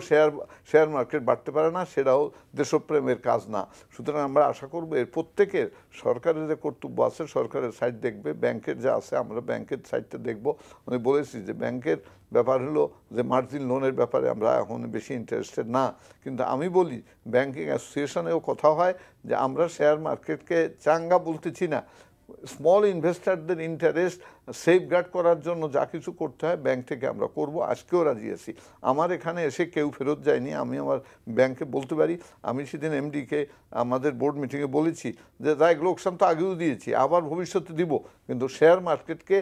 শেয়ার মার্কেট বাড়তে পারে না, সেটাও দেশপ্রেমের কাজ না। সুতরাং আমরা আশা করব এর প্রত্যেকের সরকারের যে কর্তব্য আছে সরকারের সাইড দেখবে, ব্যাংকের যা আছে আমরা ব্যাংকের সাইডটা দেখব। আমি বলেছি যে ব্যাংকের ব্যাপার হলো যে মার্জিন লোনের ব্যাপারে আমরা এখন বেশি ইন্টারেস্টেড না, কিন্তু আমি বলি ব্যাংকিং অ্যাসোসিয়েশনেও কথা হয় যে আমরা শেয়ার মার্কেটকে চাঙ্গা বলতেছি না, স্মল ইনভেস্টারদের ইন্টারেস্ট সেফগার্ড করার জন্য যা কিছু করতে হয় ব্যাংক থেকে আমরা করব। আজকেও রাজি আছি, আমার এখানে এসে কেউ ফেরত যায়নি। আমি আমার ব্যাংকে বলতে পারি, আমি সেদিন এমডিকে আমাদের বোর্ড মিটিংয়ে বলেছি যে তাই লোকসান তো আগেও দিয়েছি, আবার ভবিষ্যতে দিব, কিন্তু শেয়ার মার্কেটকে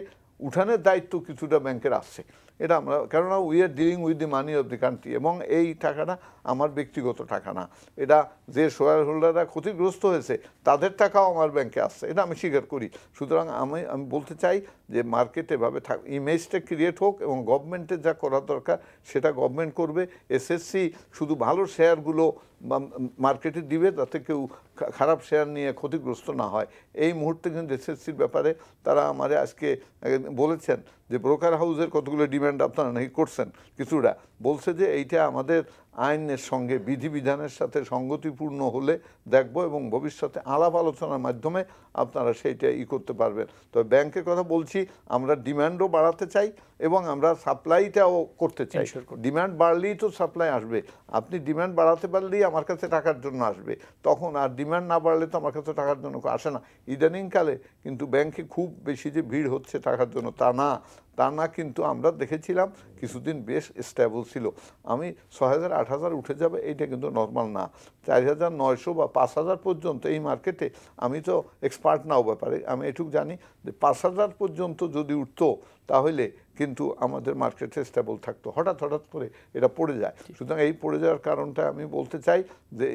উঠানের দায়িত্ব কিছুটা ব্যাংকের আসছে। এটা আমরা, কেননা we are dealing with the money of the country, এবং এই টাকাটা আমার ব্যক্তিগত টাকা না, এটা যে শেয়ার হোল্ডাররা ক্ষতিগ্রস্ত হয়েছে তাদের টাকাও আমার ব্যাংকে আসছে, এটা আমি স্বীকার করি। সুতরাং আমি বলতে চাই যে মার্কেটে এভাবে ইমেজটা ক্রিয়েট হোক, এবং গভর্নমেন্টের যা করা দরকার সেটা গভর্নমেন্ট করবে। এসএসসি শুধু ভালো শেয়ারগুলো মার্কেটে দিবে যাতে কেউ খারাপ শেয়ার নিয়ে ক্ষতিগ্রস্ত না হয়। এই মুহূর্তে কিন্তু এসএসসির ব্যাপারে তারা আমারে আজকে বলেছেন যে ব্রোকার হাউসের কতগুলো ডিমান্ড আপনারা নাকি করছেন, কিছুটা বলছে যে এইটা আমাদের আইনের সঙ্গে বিধিবিধানের সাথে সঙ্গতিপূর্ণ হলে দেখব, এবং ভবিষ্যতে আলাপ আলোচনার মাধ্যমে আপনারা সেইটা করতে পারবেন। তবে ব্যাংকের কথা বলছি, আমরা ডিমান্ডও বাড়াতে চাই এবং আমরা সাপ্লাইটাও করতে চাই। ডিমান্ড বাড়লেই তো সাপ্লাই আসবে, আপনি ডিমান্ড বাড়াতে পারলেই আমার কাছে টাকার জন্য আসবে তখন, আর ডিমান্ড না বাড়লে তো আমার কাছে টাকার জন্য আসে না। ইদানিংকালে কিন্তু ব্যাংকে খুব বেশি যে ভিড় হচ্ছে টাকার জন্য তা না, কিন্তু আমরা দেখেছিলাম কিছুদিন বেশ স্টেবল ছিল। আমি 6,000 8,000 উঠে যাবে এইটা কিন্তু নর্মাল না। 4,900 বা 5,000 পর্যন্ত এই মার্কেটে, আমি তো এক্সপার্ট নাও ব্যাপারে, আমি এটুকু জানি যে 5,000 পর্যন্ত যদি উঠতো তাহলে কিন্তু আমাদের মার্কেটে স্টেবল থাকতো, হঠাৎ করে এটা পড়ে যায়। সুতরাং এই পড়ে যাওয়ার কারণটা আমি বলতে চাই যে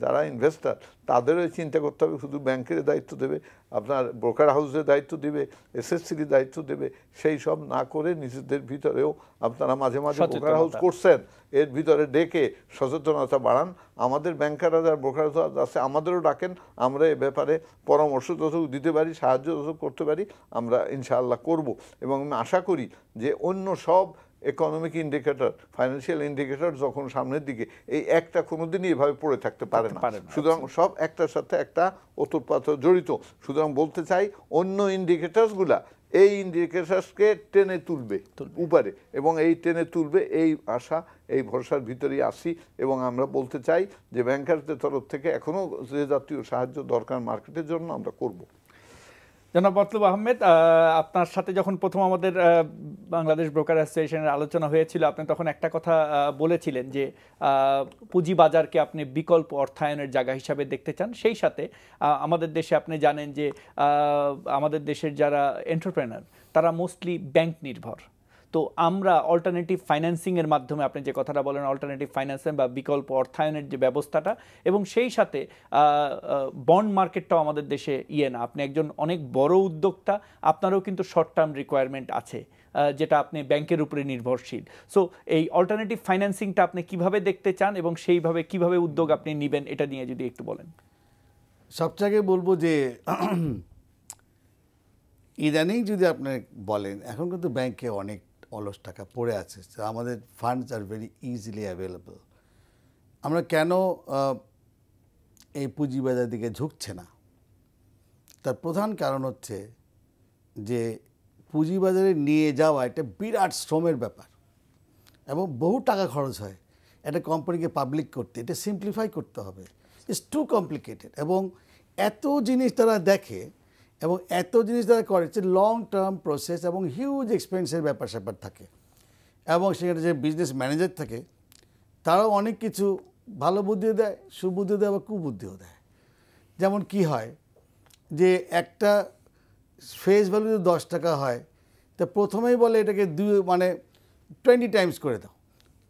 যারা ইনভেস্টার তাদেরও চিন্তা করতে হবে, শুধু ব্যাংকের দায়িত্ব দেবে, আপনার ব্রোকার হাউসের দায়িত্ব দিবে, এসএসসির দায়িত্ব দেবে, সেই সব না করে নিজেদের ভিতরেও আপনারা মাঝে মাঝে ব্রোকার হাউস করছেন, এর ভিতরে ডেকে সচেতনতা বাড়ান। আমাদের ব্যাংকাররা যারা ব্রোকার হাউস আছে আমাদেরও ডাকেন, আমরা এ ব্যাপারে পরামর্শ যতটুকু দিতে পারি, সাহায্য যতটুকু করতে পারি আমরা ইনশাআল্লাহ করব। এবং আমি আশা করি যে অন্য সব ইকোনমিক ইন্ডিকেটর, ফাইন্যান্সিয়াল ইন্ডিকেটর যখন সামনের দিকে, এই একটা কোনোদিনই এভাবে পড়ে থাকতে পারে না। সুতরাং সব একটার সাথে একটা ওতপ্রোত জড়িত। সুতরাং বলতে চাই অন্য ইন্ডিকেটরসগুলা এই ইন্ডিকেটরসকে টেনে তুলবে উপরে, এবং এই টেনে তুলবে এই আশা, এই ভরসার ভিতরেই আসি। এবং আমরা বলতে চাই যে ব্যাংকারদের তরফ থেকে এখনও যে জাতীয় সাহায্য দরকার মার্কেটের জন্য আমরা করব। জনাব মতলুব আহমেদ, আপনার সাথে যখন প্রথম আমাদের বাংলাদেশ ব্রোকার অ্যাসোসিয়েশনের আলোচনা হয়েছিল, আপনি তখন একটা কথা বলেছিলেন যে পুঁজিবাজারকে আপনি বিকল্প অর্থায়নের জায়গা হিসাবে দেখতে চান। সেই সাথে আমাদের দেশে আপনি জানেন যে আমাদের দেশের যারা এন্টারপ্রেনার তারা মোস্টলি ব্যাংক নির্ভর। তো আমরা অল্টারনেটিভ ফাইন্যান্সিংয়ের মাধ্যমে, আপনি যে কথাটা বলেন অল্টারনেটিভ ফাইন্যান্সিং বা বিকল্প অর্থায়নের যে ব্যবস্থাটা, এবং সেই সাথে বন্ড মার্কেটটাও আমাদের দেশে না, আপনি একজন অনেক বড় উদ্যোক্তা, আপনারও কিন্তু শর্ট টার্ম রিকোয়ারমেন্ট আছে যেটা আপনি ব্যাংকের উপরে নির্ভরশীল। সো এই অল্টারনেটিভ ফাইন্যান্সিংটা আপনি কিভাবে দেখতে চান এবং সেইভাবে কিভাবে উদ্যোগ আপনি নেবেন, এটা নিয়ে যদি একটু বলেন। সবচেয়ে আগে বলবো যে ইদানিং যদি আপনি বলেন, এখন কিন্তু ব্যাংকে অনেক অলস টাকা পড়ে আছে, আমাদের funds are very easily available. আমরা কেন এই পুঁজিবাজার দিকে ঝুঁকছে না, তার প্রধান কারণ হচ্ছে যে পুঁজিবাজারে নিয়ে যাওয়া একটা বিরাট শ্রমের ব্যাপার এবং বহু টাকা খরচ হয় একটা কোম্পানিকে পাবলিক করতে। এটা সিম্পলিফাই করতে হবে, ইটস টু কমপ্লিকেটেড, এবং এত জিনিস তারা দেখে এবং এত জিনিস তারা করে, হচ্ছে লং টার্ম প্রসেস এবং হিউজ এক্সপেন্সের ব্যাপার স্যাপার থাকে। এবং সেখানে যে বিজনেস ম্যানেজার থাকে তারাও অনেক কিছু ভালো বুদ্ধিও দেয়, সুবুদ্ধিও দেয়, বা কুবুদ্ধিও দেয়। যেমন কি হয় যে একটা ফেস ভ্যালু যদি 10 টাকা হয়, তা প্রথমেই বলে এটাকে 20 টাইমস করে দাও,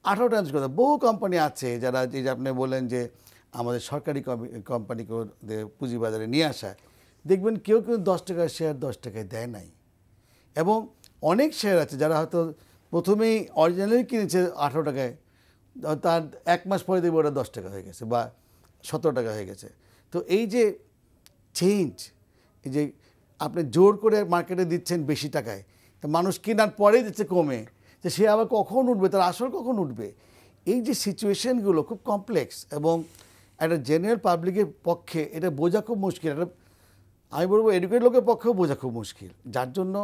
18 টাইমস করে দাও। বহু কোম্পানি আছে যারা, যে আপনি বলেন যে আমাদের সরকারি কোম্পানিকে পুঁজিবাজারে নিয়ে আসা, দেখবেন কেউ 10 টাকার শেয়ার 10 টাকায় দেয় নাই। এবং অনেক শেয়ার আছে যারা হয়তো প্রথমেই অরিজিনালি কিনেছে 18 টাকায়, তার 1 মাস পরে দেখবে ওটা 10 টাকা হয়ে গেছে বা 17 টাকা হয়ে গেছে। তো এই যে চেঞ্জ, এই যে আপনি জোর করে মার্কেটে দিচ্ছেন বেশি টাকায়, তো মানুষ কেনার পরেই দিচ্ছে কমে, যে সে আবার কখন উঠবে, তার আসল কখন উঠবে, এই যে সিচুয়েশনগুলো খুব কমপ্লেক্স এবং একটা জেনারেল পাবলিকের পক্ষে এটা বোঝা খুব মুশকিল। এটা আমি বলবো এডুকেটেড লোকের পক্ষেও বোঝা খুব মুশকিল, যার জন্য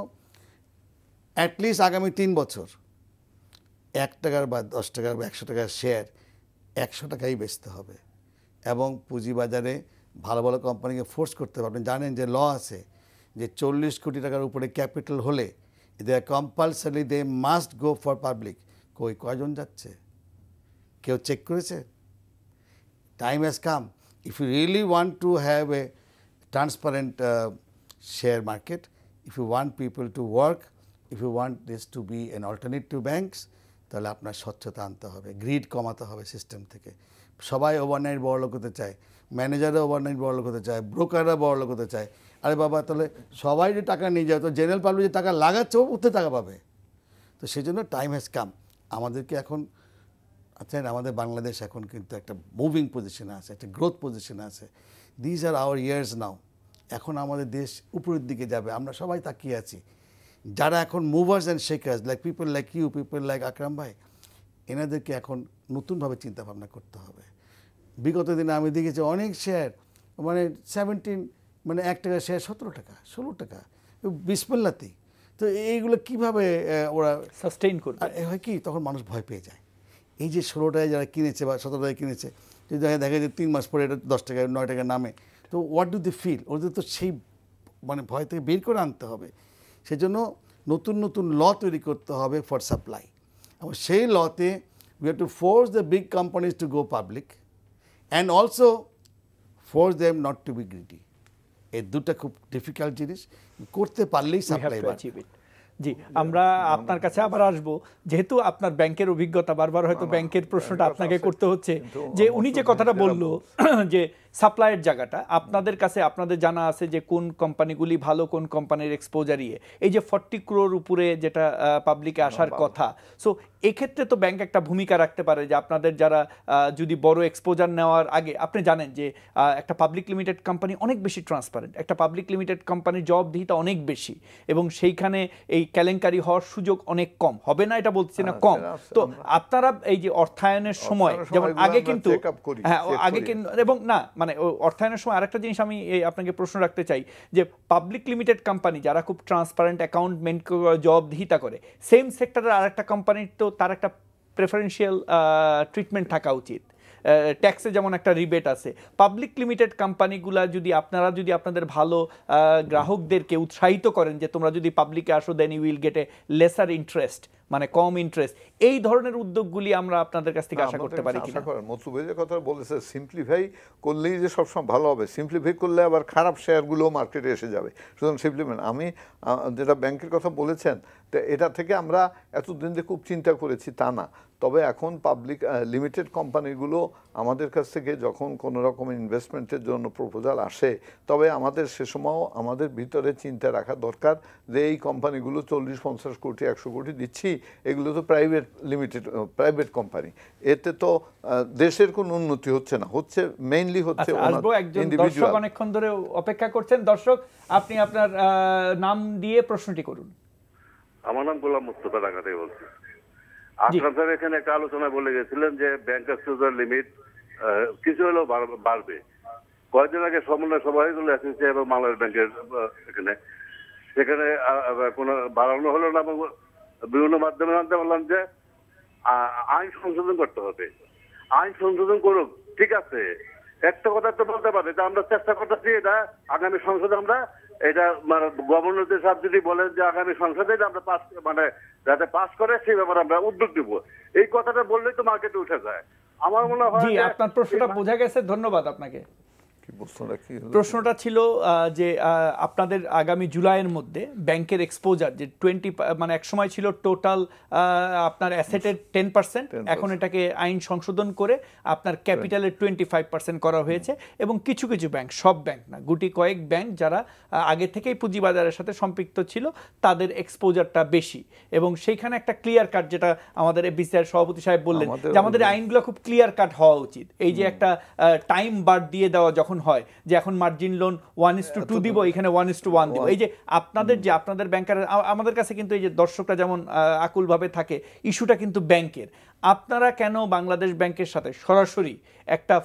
অ্যাটলিস্ট আগামী 3 বছর 1 টাকার বা 10 টাকার বা 100 টাকার শেয়ার 100 টাকাই বেচতে হবে। এবং পুঁজিবাজারে ভালো ভালো কোম্পানিকে ফোর্স করতে হবে। আপনি জানেন যে ল আছে যে 40 কোটি টাকার উপরে ক্যাপিটাল হলে they are compulsory they must go for public. কয়জন যাচ্ছে? কেউ চেক করেছে? Time has come. If you really want to have a transparent share market, if you want people to work, if you want this to be an alternative to banks, তাহলে আপনার স্বচ্ছতা আনতে হবে, grid কমাতে হবে system থেকে। সবাই overnight বড়লোক হতে চায়, ম্যানেজাররা ওভারনাইট বড়লোক হতে চায়, ব্রোকাররা বড়লোক হতে চায়। আরে বাবা, তাহলে সবাই যে টাকা নিয়ে যায়, তো জেনারেল পাবলিক যে টাকা লাগাচ্ছে ও কোথায় টাকা পাবে? তো সেই জন্য টাইম হ্যাজ কাম। আমাদেরকে এখন, আচ্ছা, আমাদের বাংলাদেশ এখন কিন্তু একটা মুভিং পজিশনে আছে, একটা গ্রোথ পজিশনে আছে। These are our years now. এখন আমাদের দেশ উপরের দিকে যাবে, আমরা সবাই তাকিয়ে আছি। যারা এখন movers and shakers, like people like you, people like Akram ভাই, এনাদেরকে এখন নতুনভাবে চিন্তা ভাবনা করতে হবে। বিগত দিনে আমি দেখেছি অনেক শেয়ার 1 টাকার শেয়ার 17 টাকা, 16 টাকা, বিসমিল্লাতেই। তো এইগুলো কীভাবে ওরা সাস্টেইন করবে? হয় কি, তখন মানুষ ভয় পেয়ে যায়। এই যে 16 টাকায় যারা কিনেছে বা 17 টাকায় কিনেছে, যদি দেখা যায় 3 মাস পরে এটা 10 টাকায় 9 টাকায় নামে, তো হোয়াট ডু দে ফিল? ওদের তো সেই ভয় থেকে বের করে আনতে হবে। সেজন্য নতুন নতুন ল তৈরি করতে হবে ফর সাপ্লাই। এবং সেই লতে we have to force the big companies to go public and also force them not to be greedy. এই দুটা খুব ডিফিকাল্ট জিনিস, করতে পারলেই সাপ্লাই বাড়বে। জি, আমরা আপনার কাছে আবার আসব, যেহেতু আপনার ব্যাংকের অভিজ্ঞতা, বারবার হয়তো ব্যাংকের প্রশ্নটা আপনাকে করতে হচ্ছে, যে উনি যে কথাটা বলল যে সাপ্লাইয়ের জায়গাটা আপনাদের কাছে, আপনাদের জানা আছে যে কোন কোম্পানিগুলি ভালো, কোন কোম্পানির এক্সপোজার এই যে 40 crore উপরে যেটা পাবলিকে আসার কথা, সো এক্ষেত্রে তো ব্যাংক একটা ভূমিকা রাখতে পারে যে আপনাদের যারা যদি বড় এক্সপোজার নেওয়ার আগে, আপনি জানেন যে একটা পাবলিক লিমিটেড কোম্পানি অনেক বেশি ট্রান্সপারেন্ট, একটা পাবলিক লিমিটেড কোম্পানির জবাবদিহিতা অনেক বেশি, এবং সেইখানে এই কেলেঙ্কারি হওয়ার সুযোগ অনেক কম, হবে না এটা বলছি না, কম। তো আপনারা এই যে অর্থায়নের সময়, যেমন আগে কিন্তু, হ্যাঁ আগে কিন্তু, এবং না মানে অর্থায়নের সময় আরেকটা জিনিস আমি আপনাকে প্রশ্ন রাখতে চাই, যে পাবলিক লিমিটেড কোম্পানি যারা খুব ট্রান্সপারেন্ট অ্যাকাউন্টমেন্ট জবাবদিহিতা করে, সেম সেক্টরের আরেকটা কোম্পানির তো তার একটা প্রেফারেন্সিয়াল ট্রিটমেন্ট থাকা উচিত, ট্যাক্সে যেমন একটা রিবেট আছে। পাবলিক লিমিটেড কোম্পানিগুলা যদি আপনারা যদি আপনাদের ভালো গ্রাহকদেরকে উৎসাহিত করেন যে তোমরা যদি পাবলিকে আসো, then you will get a lesser interest, মানে কম ইন্টারেস্ট, এই ধরনের উদ্যোগগুলি আমরা আপনাদের কাছ থেকে আশা করতে পারি কিনা? মতলুব যে কথা বলেছে, সিম্পলিফাই করলেই যে সবসময় ভালো হবে, সিম্পলিফাই করলে আবার খারাপ শেয়ারগুলো মার্কেটে এসে যাবে। সুতরাং সিম্পলিফাই, আমি যেটা ব্যাংকের কথা বলেছেন, তো এটা থেকে আমরা এতদিন যে খুব চিন্তা করেছি তা না, তবে এখন পাবলিক লিমিটেড কোম্পানিগুলো আমাদের কাছ থেকে যখন কোনো রকম ইনভেস্টমেন্টের জন্য প্রপোজাল আসে, তবে আমাদের সে সময়ও আমাদের ভিতরে চিন্তা রাখা দরকার যে এই কোম্পানিগুলো 40-50 কোটি 100 কোটি দিচ্ছি, এগুলো তো প্রাইভেট লিমিটেড প্রাইভেট কোম্পানি, এতে তো দেশের কোনো উন্নতি হচ্ছে না, হচ্ছে মেইনলি হচ্ছে দর্শক অনেকক্ষণ ধরে অপেক্ষা করছেন। দর্শক, আপনি আপনার নাম দিয়ে প্রশ্নটি করুন। আমার নাম গোলাম মুস্তফা, ঢাকা থেকে বলছি। আপনাদের এখানে একটা আলোচনা বলে গেছিলেন যে ব্যাংক এক্সপোজার লিমিট কিছু হলেও বাড়বে। কয়েকদিন আগে সমন্বয় সভা হয়েছিল এসএসসি এবং বাংলাদেশ ব্যাংকের এখানে, সেখানে কোনো বাড়ানো হলো না, এবং বিভিন্ন মাধ্যমে জানতে পারলাম যে আইন সংশোধন করতে হবে। আইন সংশোধন করুক, ঠিক আছে, একটা কথা তো বলতে পারে যে আমরা চেষ্টা করতেছি এটা আগামী সংসদে আমরা এটা মানে গভর্নর সাহেব যদি বলেন যে আগামী সংসদে আমরা পাস মানে যাতে পাস করে সেই ব্যাপারে আমরা উদ্যোগ দিব, এই কথাটা বললেই তো মার্কেটে উঠে যায়। আমার মনে হয় জি, আপনার প্রশ্নটা বোঝা গেছে, ধন্যবাদ আপনাকে। প্রশ্নটা ছিল যে আপনাদের আগামী জুলাইয়ের মধ্যে ব্যাংকের এক্সপোজার যে 20 মানে এক সময় ছিল টোটাল আপনার অ্যাসেটের 10%, এখন এটাকে আইন সংশোধন করে আপনার ক্যাপিটালের 25% করা হয়েছে, এবং কিছু কিছু ব্যাংক, সব ব্যাংক না, গুটি কয়েক ব্যাংক যারা আগে থেকেই পুঁজিবাজারের সাথে সম্পৃক্ত ছিল তাদের এক্সপোজারটা বেশি, এবং সেইখানে একটা ক্লিয়ার কাট, যেটা আমাদের বিসিআর সভাপতি সাহেব বললেন যে আমাদের আইনগুলো খুব ক্লিয়ার কাট হওয়া উচিত। এই যে একটা টাইম বার দিয়ে দেওয়া যখন হয় যে এখন মার্জিন লোন 1:2 দিব, এখানে 1:1 দিব, এই যে আপনাদের যে আপনাদের ব্যাংকার, আমাদের কাছে কিন্তু এই যে দর্শকরা যেমন আকুল ভাবে থাকে, ইস্যুটা কিন্তু ব্যাংকের। আপনারা কেন বাংলাদেশ ব্যাংকের সাথে সরাসরি একটা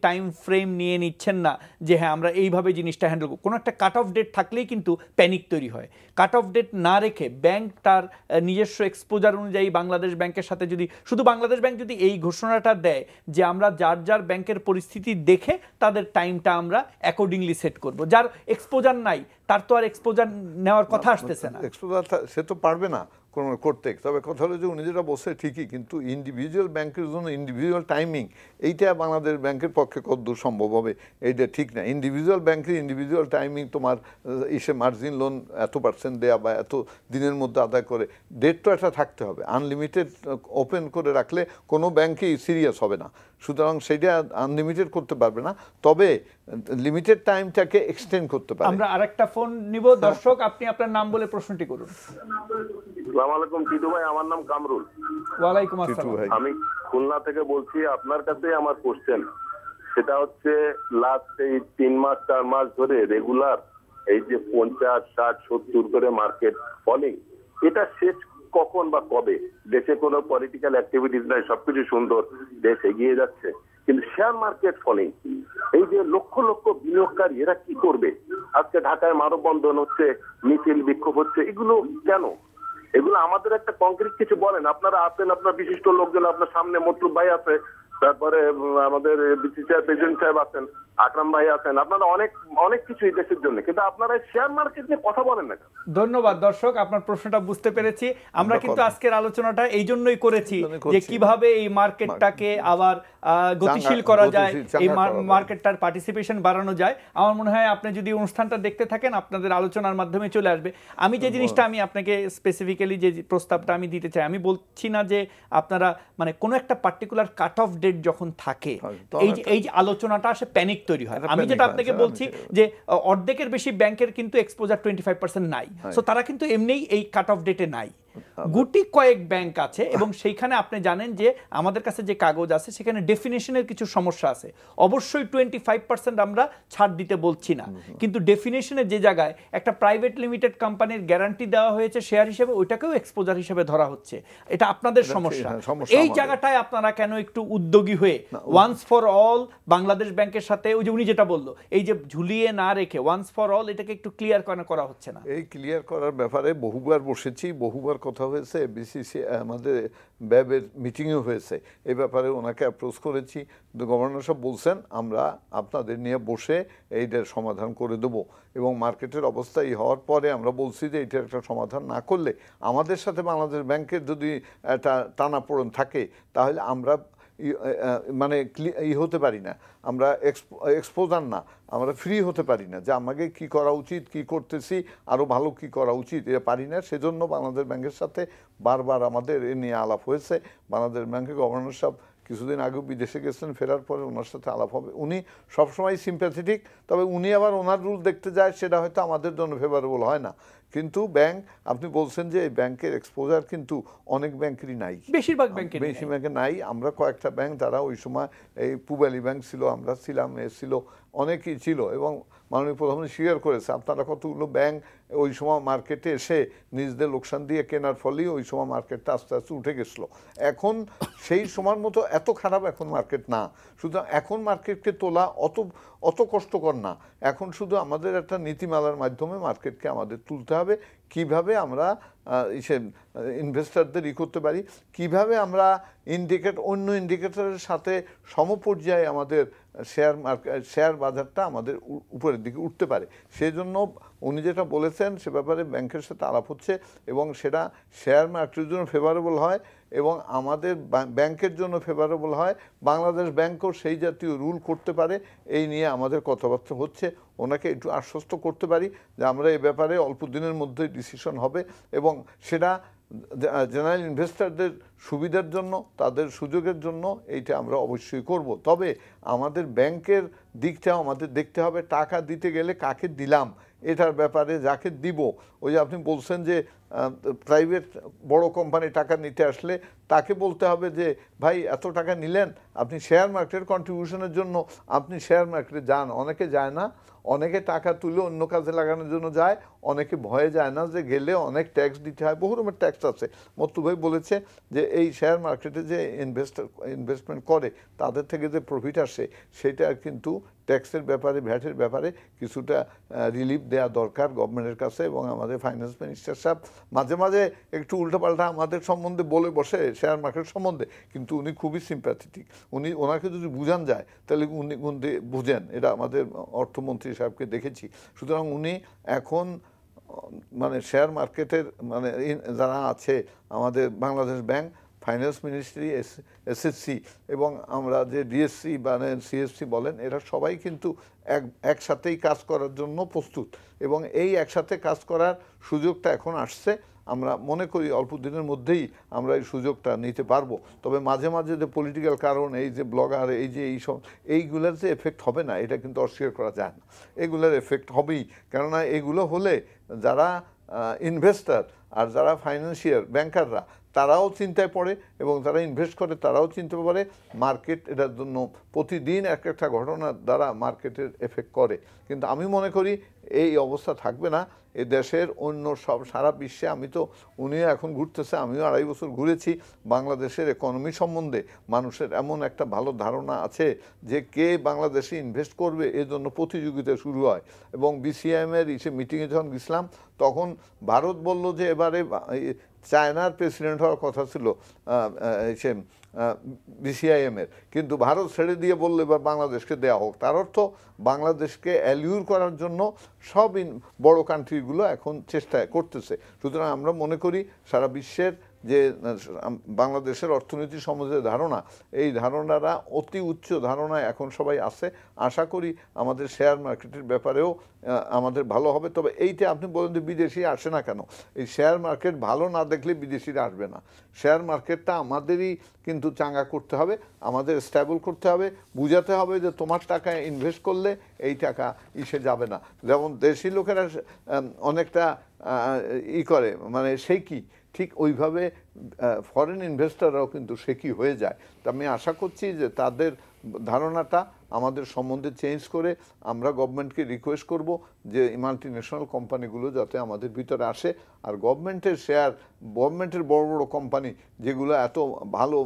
টাইম ফ্রেম নিয়ে নিচ্ছেন না যে হ্যাঁ আমরা এইভাবে জিনিসটা হ্যান্ডেল করব? কোনো একটা কাট অফ ডেট থাকলেই কিন্তু প্যানিক তৈরি হয়। কাট অফ ডেট না রেখে ব্যাংক তার নিজস্ব এক্সপোজার অনুযায়ী বাংলাদেশ ব্যাংকের সাথে যদি, শুধু বাংলাদেশ ব্যাংক যদি এই ঘোষণাটা দেয় যে আমরা যার যার ব্যাংকের পরিস্থিতি দেখে তাদের টাইমটা আমরা অ্যাকর্ডিংলি সেট করব, যার এক্সপোজার নাই তার তো আর এক্সপোজার নেওয়ার কথা আসতেছে না, এক্সপোজার সে তো পারবে না করতে। তবে কথা হলো যে উনি যেটা বলছে ঠিকই, কিন্তু ইন্ডিভিজুয়াল ব্যাংকের জন্য ইন্ডিভিজুয়াল টাইমিং, এইটা বাংলাদেশ ব্যাংকের পক্ষে কতদূর সম্ভব হবে এইটা ঠিক না। ইন্ডিভিজুয়াল ব্যাংকের ইন্ডিভিজুয়াল টাইমিং, তোমার ইসে মার্জিন লোন এত% দেয়া বা এত দিনের মধ্যে আদায় করে, ডেট তো একটা থাকতে হবে। আনলিমিটেড ওপেন করে রাখলে কোনো ব্যাংকেই সিরিয়াস হবে না, সুতরাং সেটা আনলিমিটেড করতে পারবে না, তবে লিমিটেড টাইমটাকে এক্সটেন্ড করতে পারে। আমরা আরেকটা ফোন নিব। দর্শক, আপনি আপনার নাম বলে প্রশ্নটি করুন। আসসালামু আলাইকুম টিটু ভাই, আমার নাম কামরুল। ওয়ালাইকুম আসসালাম। আমি খুলনা থেকে বলছি। আপনার কাছে আমার কোশ্চেন, সেটা হচ্ছে লাস্ট এই 3 মাস 4 মাস ধরে রেগুলার এই যে 50, 60, 70 করে মার্কেট ফলিং, এটা শেষ কখন বা কবে? দেশে কোনো পলিটিক্যাল অ্যাক্টিভিটিস নাই, সবকিছু সুন্দর, দেশ এগিয়ে যাচ্ছে, কিন্তু শেয়ার মার্কেট ফলিং, এই যে লক্ষ লক্ষ বিনিয়োগকারী এরা কি করবে? আজকে ঢাকায় মানববন্ধন হচ্ছে, মিছিল বিক্ষোভ হচ্ছে, এগুলো কেন? এগুলো আমাদের একটা কংক্রিট কিছু বলেন। আপনারা আছেন, আপনার বিশিষ্ট লোকজন, আপনার সামনে মতলুব ভাই আছে, তারপরে আমাদের বিসিসিআই প্রেসিডেন্ট সাহেব আছেন, আকরাম ভাই আছেন, আপনারা অনেক অনেক কিছুই দেশের জন্য, কিন্তু আপনারা শেয়ার মার্কেট নিয়ে কথা বলেন না। ধন্যবাদ দর্শক, আপনার প্রশ্নটা বুঝতে পেরেছি। আমরা কিন্তু আজকের আলোচনাটা এই জন্যই করেছি যে কিভাবে এই মার্কেটটাকে আবার গতিশীল করা যায়, এই মার্কেটটার পার্টিসিপেশন বাড়ানো যায়। আমার মনে হয় আপনি যদি অনুষ্ঠানটা দেখতে থাকেন আপনাদের আলোচনার মাধ্যমে চলে আসবে। আমি যে জিনিসটা আমি আপনাকে স্পেসিফিক্যালি যে প্রস্তাবটা আমি দিতে চাই, আমি বলছি না যে আপনারা মানে কোনো একটা পার্টিকুলার কাট অফ ডেট যখন থাকে এই যে আলোচনাটা আসে প্যানিক তৈরি হয়। আমি যেটা আপনাকে বলছি যে অর্ধেকের বেশি ব্যাংকের কিন্তু এক্সপোজার 25% নাই, সো তারা কিন্তু এমনিই এই কাট অফ ডেটে নাই। গুটি কয়েক ব্যাংক আছে এবং সেইখানে আপনি জানেন যে আমাদের কাছে যে কাগজ আছে সেখানে ডেফিনেশনের কিছু সমস্যা আছে। অবশ্যই 25% আমরা ছাড় দিতে বলছি না, কিন্তু ডেফিনেশনের যে জায়গায় একটা প্রাইভেট লিমিটেড কোম্পানির গ্যারান্টি দেওয়া হয়েছে শেয়ার হিসেবে, ওইটাকেও এক্সপোজার হিসেবে ধরা হচ্ছে। এটা আপনাদের সমস্যা। এই জায়গাটায় আপনারা কেন একটু উদ্যোগী হয়ে ওয়ান্স ফর অল বাংলাদেশ ব্যাংকের সাথে ওই যে উনি যেটা বললো এই যে ঝুলিয়ে না রেখে ওয়ান্স ফর অল এটাকে একটু ক্লিয়ার করা হচ্ছে না? এই ক্লিয়ার করার ব্যাপারে বহুবার বসেছি, বহুবার কথা হয়েছে, বিসিসি আমাদের ব্যাবের মিটিংও হয়েছে, এই ব্যাপারে ওনাকে অ্যাপ্রোচ করেছি। গভর্নর সাহেব বলছেন আমরা আপনাদের নিয়ে বসে এইটার সমাধান করে দেবো, এবং মার্কেটের অবস্থা এই হওয়ার পরে আমরা বলছি যে এইটার একটা সমাধান না করলে আমাদের সাথে বাংলাদেশ ব্যাংকের যদি একটা টানাপোড়েন থাকে তাহলে আমরা মানে হতে পারি না, আমরা এক্সপোজার না, আমরা ফ্রি হতে পারি না যে আমাকে কি করা উচিত, কি করতেছি, আরও ভালো কি করা উচিত, এটা পারি না। সেজন্য বাংলাদেশ ব্যাংকের সাথে বারবার আমাদের এ নিয়ে আলাপ হয়েছে। বাংলাদেশ ব্যাংকের গভর্নর সাহেব কিছুদিন আগেও বিদেশে গেছেন, ফেরার পরে ওনার সাথে আলাপ হবে। উনি সবসময় সিম্প্যাথেটিক, তবে উনি আবার ওনার রুল দেখতে যায়, সেটা হয়তো আমাদের জন্য ফেভারেবল হয় না। কিন্তু ব্যাংক, আপনি বলছেন যে এই ব্যাংকের এক্সপোজার কিন্তু অনেক ব্যাংকেরই নাই, বেশিরভাগ ব্যাংকে নাই। আমরা কয়েকটা ব্যাংক যারা ওই সময় এই পূবালী ব্যাংক ছিল, আমরা ছিলাম, ছিল, অনেকেই ছিল, এবং মাননীয় প্রধানমন্ত্রী স্বীকার করেছে আপনারা কতগুলো ব্যাংক ওই সময় মার্কেটে এসে নিজেদের লোকসান দিয়ে কেনার ফলেই ওই সময় মার্কেটটা আস্তে আস্তে উঠে গেছিলো। এখন সেই সময়ের মতো এত খারাপ এখন মার্কেট না, সুতরাং এখন মার্কেটকে তোলা অত কষ্টকর না। এখন শুধু আমাদের একটা নীতিমালার মাধ্যমে মার্কেটকে আমাদের তুলতে হবে, কিভাবে আমরা ইনভেস্টরদের করতে পারি, কিভাবে আমরা অন্য ইন্ডিকেটরের সাথে সমপর্যায়ে আমাদের শেয়ার বাজারটা আমাদের উপরের দিকে উঠতে পারে। সেই জন্য উনি যেটা বলেছেন সে ব্যাপারে ব্যাংকের সাথে আলাপ হচ্ছে, এবং সেটা শেয়ার মার্কেটের জন্য ফেভারেবল হয় এবং আমাদের ব্যাংকের জন্য ফেভারেবল হয়, বাংলাদেশ ব্যাংকও সেই জাতীয় রুল করতে পারে, এই নিয়ে আমাদের কথাবার্তা হচ্ছে। ওনাকে একটু আশ্বস্ত করতে পারি যে আমরা এই ব্যাপারে অল্প দিনের মধ্যেই ডিসিশন হবে, এবং সেটা জেনারেল ইনভেস্টরদের সুবিধার জন্য, তাদের সুযোগের জন্য এইটা আমরা অবশ্যই করব। তবে আমাদের ব্যাংকের দিকটাও আমাদের দেখতে হবে, টাকা দিতে গেলে কাকে দিলাম এটার ব্যাপারে, যাকে দিব, ওই যে আপনি বলছেন যে প্রাইভেট বড় কোম্পানি টাকা নিতে আসলে তাকে বলতে হবে যে ভাই এত টাকা নিলেন, আপনি শেয়ার মার্কেটের কন্ট্রিবিউশনের জন্য আপনি শেয়ার মার্কেটে যান। অনেকে যায় না, অনেকে টাকা তুলে অন্য কাজে লাগানোর জন্য যায়, অনেকে ভয়ে যায় না যে গেলে অনেক ট্যাক্স দিতে হয়, বহু রকমের ট্যাক্স আছে। মত্তু ভাই বলেছে যে এই শেয়ার মার্কেটে যে ইনভেস্টমেন্ট করে তাদের থেকে যে প্রফিট আসে সেটা কিন্তু ট্যাক্সের ব্যাপারে, ভ্যাটের ব্যাপারে কিছুটা রিলিফ দেওয়া দরকার গভর্নমেন্টের কাছে। এবং আমাদের ফাইন্যান্স মিনিস্টার সাহেব মাঝে মাঝে একটু উল্টোপাল্টা আমাদের সম্বন্ধে বলে বসে শেয়ার মার্কেট সম্বন্ধে, কিন্তু উনি খুবই সিম্প্যাথেটিক। ওনাকে যদি বুঝান যায় তাহলে উনি বুঝেন, এটা আমাদের অর্থমন্ত্রী সাহেবকে দেখেছি। সুতরাং উনি এখন মানে শেয়ার মার্কেটের মানে যারা আছে আমাদের Bangladesh bank, finance ministry, SSC এবং আমরা যে ডিএসসি বা সিএসসি বলেন, এরা সবাই কিন্তু একসাথেই কাজ করার জন্য প্রস্তুত, এবং এই একসাথে কাজ করার সুযোগটা এখন আসছে। আমরা মনে করি অল্প দিনের মধ্যেই আমরা এই সুযোগটা নিতে পারবো। তবে মাঝে মাঝে যে পলিটিক্যাল কারণ, এই যে ব্লগার, এই যে এইগুলোর যে এফেক্ট হবে না এটা কিন্তু অস্বীকার করা যায় না, এগুলোর এফেক্ট হবেই। কেননা এগুলো হলে যারা ইনভেস্টার আর যারা ফাইন্যান্সিয়াল ব্যাংকাররা তারাও চিন্তায় পড়ে, এবং যারা ইনভেস্ট করে তারাও চিন্তা করে। মার্কেট এটার জন্য প্রতিদিন একটা ঘটনার দ্বারা মার্কেটের এফেক্ট করে, কিন্তু আমি মনে করি এই অবস্থা থাকবে না। এ দেশের অন্য সব সারা বিশ্বে, আমি তো উনিও এখন ঘুরতেছে, আমিও 2.5 বছর ঘুরেছি, বাংলাদেশের ইকোনমি সম্বন্ধে মানুষের এমন একটা ভালো ধারণা আছে যে কে বাংলাদেশে ইনভেস্ট করবে এর জন্য প্রতিযোগিতা শুরু হয়। এবং বিসিআইএমের মিটিংয়ে যখন গেছিলাম তখন ভারত বলল যে এবারে চায়নার প্রেসিডেন্ট হওয়ার কথা ছিল সে BCIM এর, কিন্তু ভারত ছেড়ে দিয়ে বললে বা বাংলাদেশকে দেওয়া হোক। তার অর্থ বাংলাদেশকে অ্যালিউর করার জন্য সব বড় কান্ট্রিগুলো এখন চেষ্টা করতেছে। সুতরাং আমরা মনে করি সারা বিশ্বের যে বাংলাদেশের অর্থনীতি সম্বন্ধে ধারণা, এই ধারণাটা অতি উচ্চ ধারণায় এখন সবাই আছে। আশা করি আমাদের শেয়ার মার্কেটের ব্যাপারেও আমাদের ভালো হবে। তবে এইটা আপনি বলেন যে বিদেশি আসে না কেন, এই শেয়ার মার্কেট ভালো না দেখলে বিদেশিরা আসবে না। শেয়ার মার্কেটটা আমাদেরই কিন্তু চাঙ্গা করতে হবে, আমাদের স্ট্যাবল করতে হবে, বুঝাতে হবে যে তোমার টাকায় ইনভেস্ট করলে এই টাকা ইসে যাবে না। যেমন দেশি লোকেরা অনেকটা করে, মানে সে কি, ঠিক ওইভাবে ফরেন ইনভেস্টররাও কিন্তু শেকি হয়ে যায়। তা আমি আশা করছি যে তাদের ধারণাটা আমাদের সম্বন্ধে চেঞ্জ করে আমরা গভর্নমেন্টকে রিকোয়েস্ট করব যে মাল্টি ন্যাশনাল কোম্পানিগুলো যাতে আমাদের ভিতরে আসে। আর গভর্নমেন্টের শেয়ার, গভর্নমেন্টের বড় বড় কোম্পানি যেগুলো এত ভালো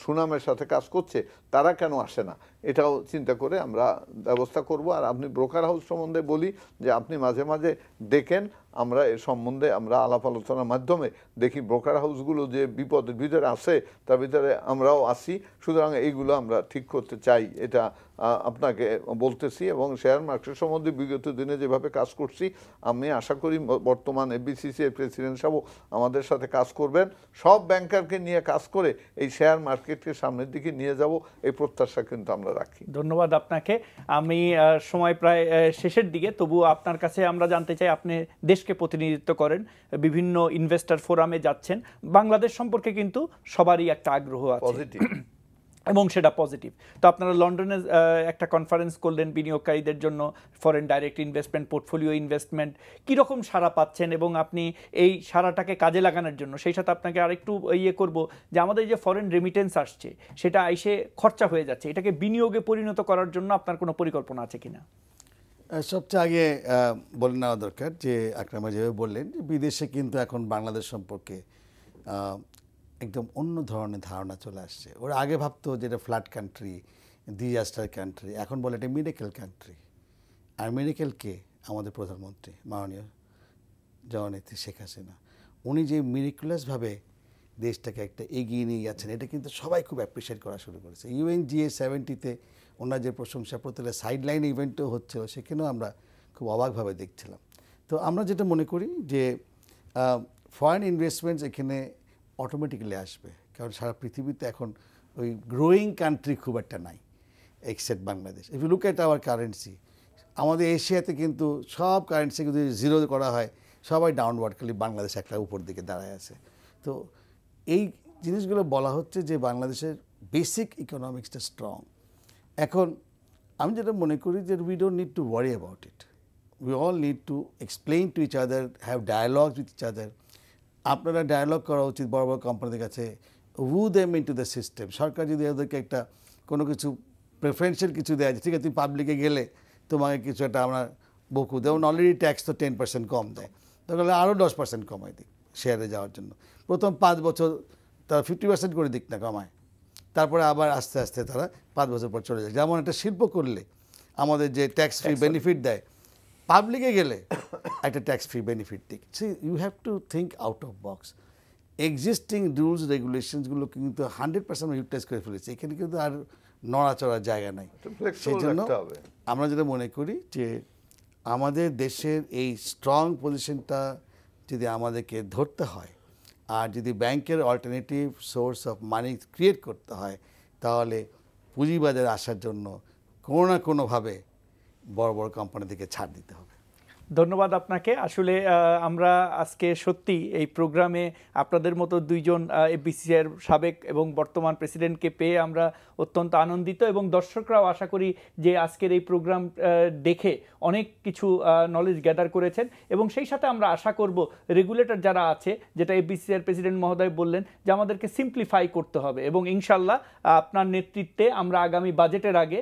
সুনামের সাথে কাজ করছে, তারা কেন আসে না, এটাও চিন্তা করে আমরা ব্যবস্থা করব। আর আপনি ব্রোকার হাউস সম্বন্ধে বলি যে আপনি মাঝে মাঝে দেখেন, আমরা এর সম্বন্ধে আমরা আলাপ আলোচনার মাধ্যমে দেখি ব্রোকার হাউসগুলো যে বিপদের ভিতরে আছে, তার ভিতরে আমরাও আসি। সুতরাং এইগুলো আমরা ঠিক করতে চাই, এটা আপনাকে বলতেছি। এবং শেয়ার মার্কেট সম্বন্ধে বিগত দিনে যেভাবে কাজ করছি, আমি আশা করি বর্তমান FBCCI এর প্রেসিডেন্ট সাহেব আমাদের সাথে কাজ করবেন। সব ব্যাংকারকে নিয়ে কাজ করে এই শেয়ার মার্কেটকে সামনের দিকে নিয়ে যাব, এই প্রত্যাশা কিন্তু আমরা রাখি। ধন্যবাদ আপনাকে। আমি সময় প্রায় শেষের দিকে, তবুও আপনার কাছে আমরা জানতে চাই, আপনি দেশকে প্রতিনিধিত্ব করেন, বিভিন্ন ইনভেস্টর ফোরামে যাচ্ছেন, বাংলাদেশ সম্পর্কে কিন্তু সবারই একটা আগ্রহ আছে এবং সেটা পজিটিভ। তো আপনারা লন্ডনে একটা কনফারেন্স করলেন বিনিয়োগকারীদের জন্য, foreign direct investment, portfolio investment, কীরকম সাড়া পাচ্ছেন এবং আপনি এই সাড়াটাকে কাজে লাগানোর জন্য, সেই সাথে আপনাকে আরেকটু করব যে আমাদের যে ফরেন রেমিটেন্স আসছে সেটা এসে খরচা হয়ে যাচ্ছে, এটাকে বিনিয়োগে পরিণত করার জন্য আপনার কোনো পরিকল্পনা আছে কিনা? সবচেয়ে আগে বলে নেওয়া দরকার যে আকরাম যেভাবে বললেন যে বিদেশে কিন্তু এখন বাংলাদেশ সম্পর্কে একদম অন্য ধরনের ধারণা চলে আসছে। ওরা আগে ভাবতো যে এটা ফ্ল্যাট কান্ট্রি, ডিজাস্টার কান্ট্রি, এখন বলে এটা মিরাকেল কান্ট্রি। আর মিরাকেলকে আমাদের প্রধানমন্ত্রী মাননীয় জননেত্রী শেখ হাসিনা, উনি যে মিরাকুলাসভাবে দেশটাকে একটা এগিয়ে নিয়ে যাচ্ছেন, এটা কিন্তু সবাই খুব অ্যাপ্রিসিয়েট করা শুরু করেছে। UNGA70-তে ওনার যে প্রশংসা প্রতিটা সাইডলাইন ইভেন্টও হচ্ছিল, সেখানেও আমরা খুব অবাকভাবে দেখছিলাম। তো আমরা যেটা মনে করি যে ফরেন ইনভেস্টমেন্টস এখানে অটোমেটিক্যালি আসবে, কারণ সারা পৃথিবীতে এখন ওই গ্রোয়িং কান্ট্রি খুব একটা নাই except Bangladesh. If you look at our currency, আমাদের এশিয়াতে কিন্তু সব কারেন্সি যদি জিরো করা হয় সবাই ডাউনওয়ার্ড, খালি বাংলাদেশ একটা উপর দিকে দাঁড়ায় আছে। তো এই জিনিসগুলো বলা হচ্ছে যে বাংলাদেশের বেসিক ইকোনমিক্সটা স্ট্রং। এখন আমি যেটা মনে করি যে we don't need to worry about it, we all need to explain to each other, have dialogue with each other. আপনারা ডায়ালগ করা উচিত বড় বড় কোম্পানিদের কাছে, woo them into the system। সরকার যদি ওদেরকে একটা কোনো কিছু প্রেফারেন্সিয়াল কিছু দেয়, ঠিক আছে তুমি পাবলিকে গেলে তোমাকে কিছু একটা আমরা বকু, যেমন অলরেডি ট্যাক্স তো 10% কম দেয়, তখন আরও 10% কমাই দিক শেয়ারে যাওয়ার জন্য। প্রথম 5 বছর তারা 50% করে দিক না কমায়, তারপরে আবার আস্তে আস্তে তারা 5 বছর পর চলে যায়। যেমন একটা শিল্প করলে আমাদের যে ট্যাক্স ফ্রি বেনিফিট দেয়, পাবলিকে গেলে একটা ট্যাক্স ফ্রি বেনিফিট দিক। See you have to think out of box. Existing rules রেগুলেশনসগুলো কিন্তু 100% ইউটিলাইজ করে ফেলেছে, এখানে কিন্তু আর নড়াচড়ার জায়গা নাই। সেই জন্য আমরা যেটা মনে করি যে আমাদের দেশের এই স্ট্রং পজিশনটা যদি আমাদেরকে ধরতে হয়, আর যদি ব্যাংকের alternative source of money create করতে হয়, তাহলে পুঁজিবাজারে আসার জন্য কোনো না কোনোভাবে বড় বড় কোম্পানি থেকে ছাড় দিতে হবে। ধন্যবাদ আপনাকে। আসলে আমরা আজকে সত্যি এই প্রোগ্রামে আপনাদের মতো দুইজন FBCCI-এর সাবেক এবং বর্তমান প্রেসিডেন্টকে পেয়ে আমরা অত্যন্ত আনন্দিত, এবং দর্শকরাও আশা করি যে আজকের এই প্রোগ্রাম দেখে অনেক কিছু নলেজ গ্যাদার করেছেন। এবং সেই সাথে আমরা আশা করব রেগুলেটর যারা আছে, যেটা FBCCI-এর প্রেসিডেন্ট মহোদয় বললেন যে আমাদেরকে সিম্পলিফাই করতে হবে, এবং ইনশাল্লাহ আপনার নেতৃত্বে আমরা আগামী বাজেটের আগে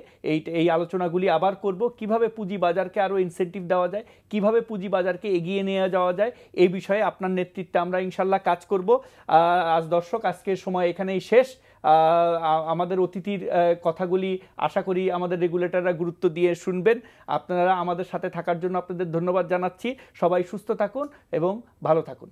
এই আলোচনাগুলি আবার করব, কিভাবে পুঁজি বাজারকে আরও ইনসেন্টিভ দেওয়া যায়, কিভাবে পুঁজিবাজারকে এগিয়ে নিয়ে যাওয়া যায়, এই বিষয়ে আপনার নেতৃত্বে আমরা ইনশাল্লাহ কাজ করব। আজ দর্শক, আজকের সময় এখানেই শেষ। আমাদের অতিথির কথাগুলি আশা করি আমাদের রেগুলেটররা গুরুত্ব দিয়ে শুনবেন। আপনারা আমাদের সাথে থাকার জন্য আপনাদের ধন্যবাদ জানাচ্ছি। সবাই সুস্থ থাকুন এবং ভালো থাকুন।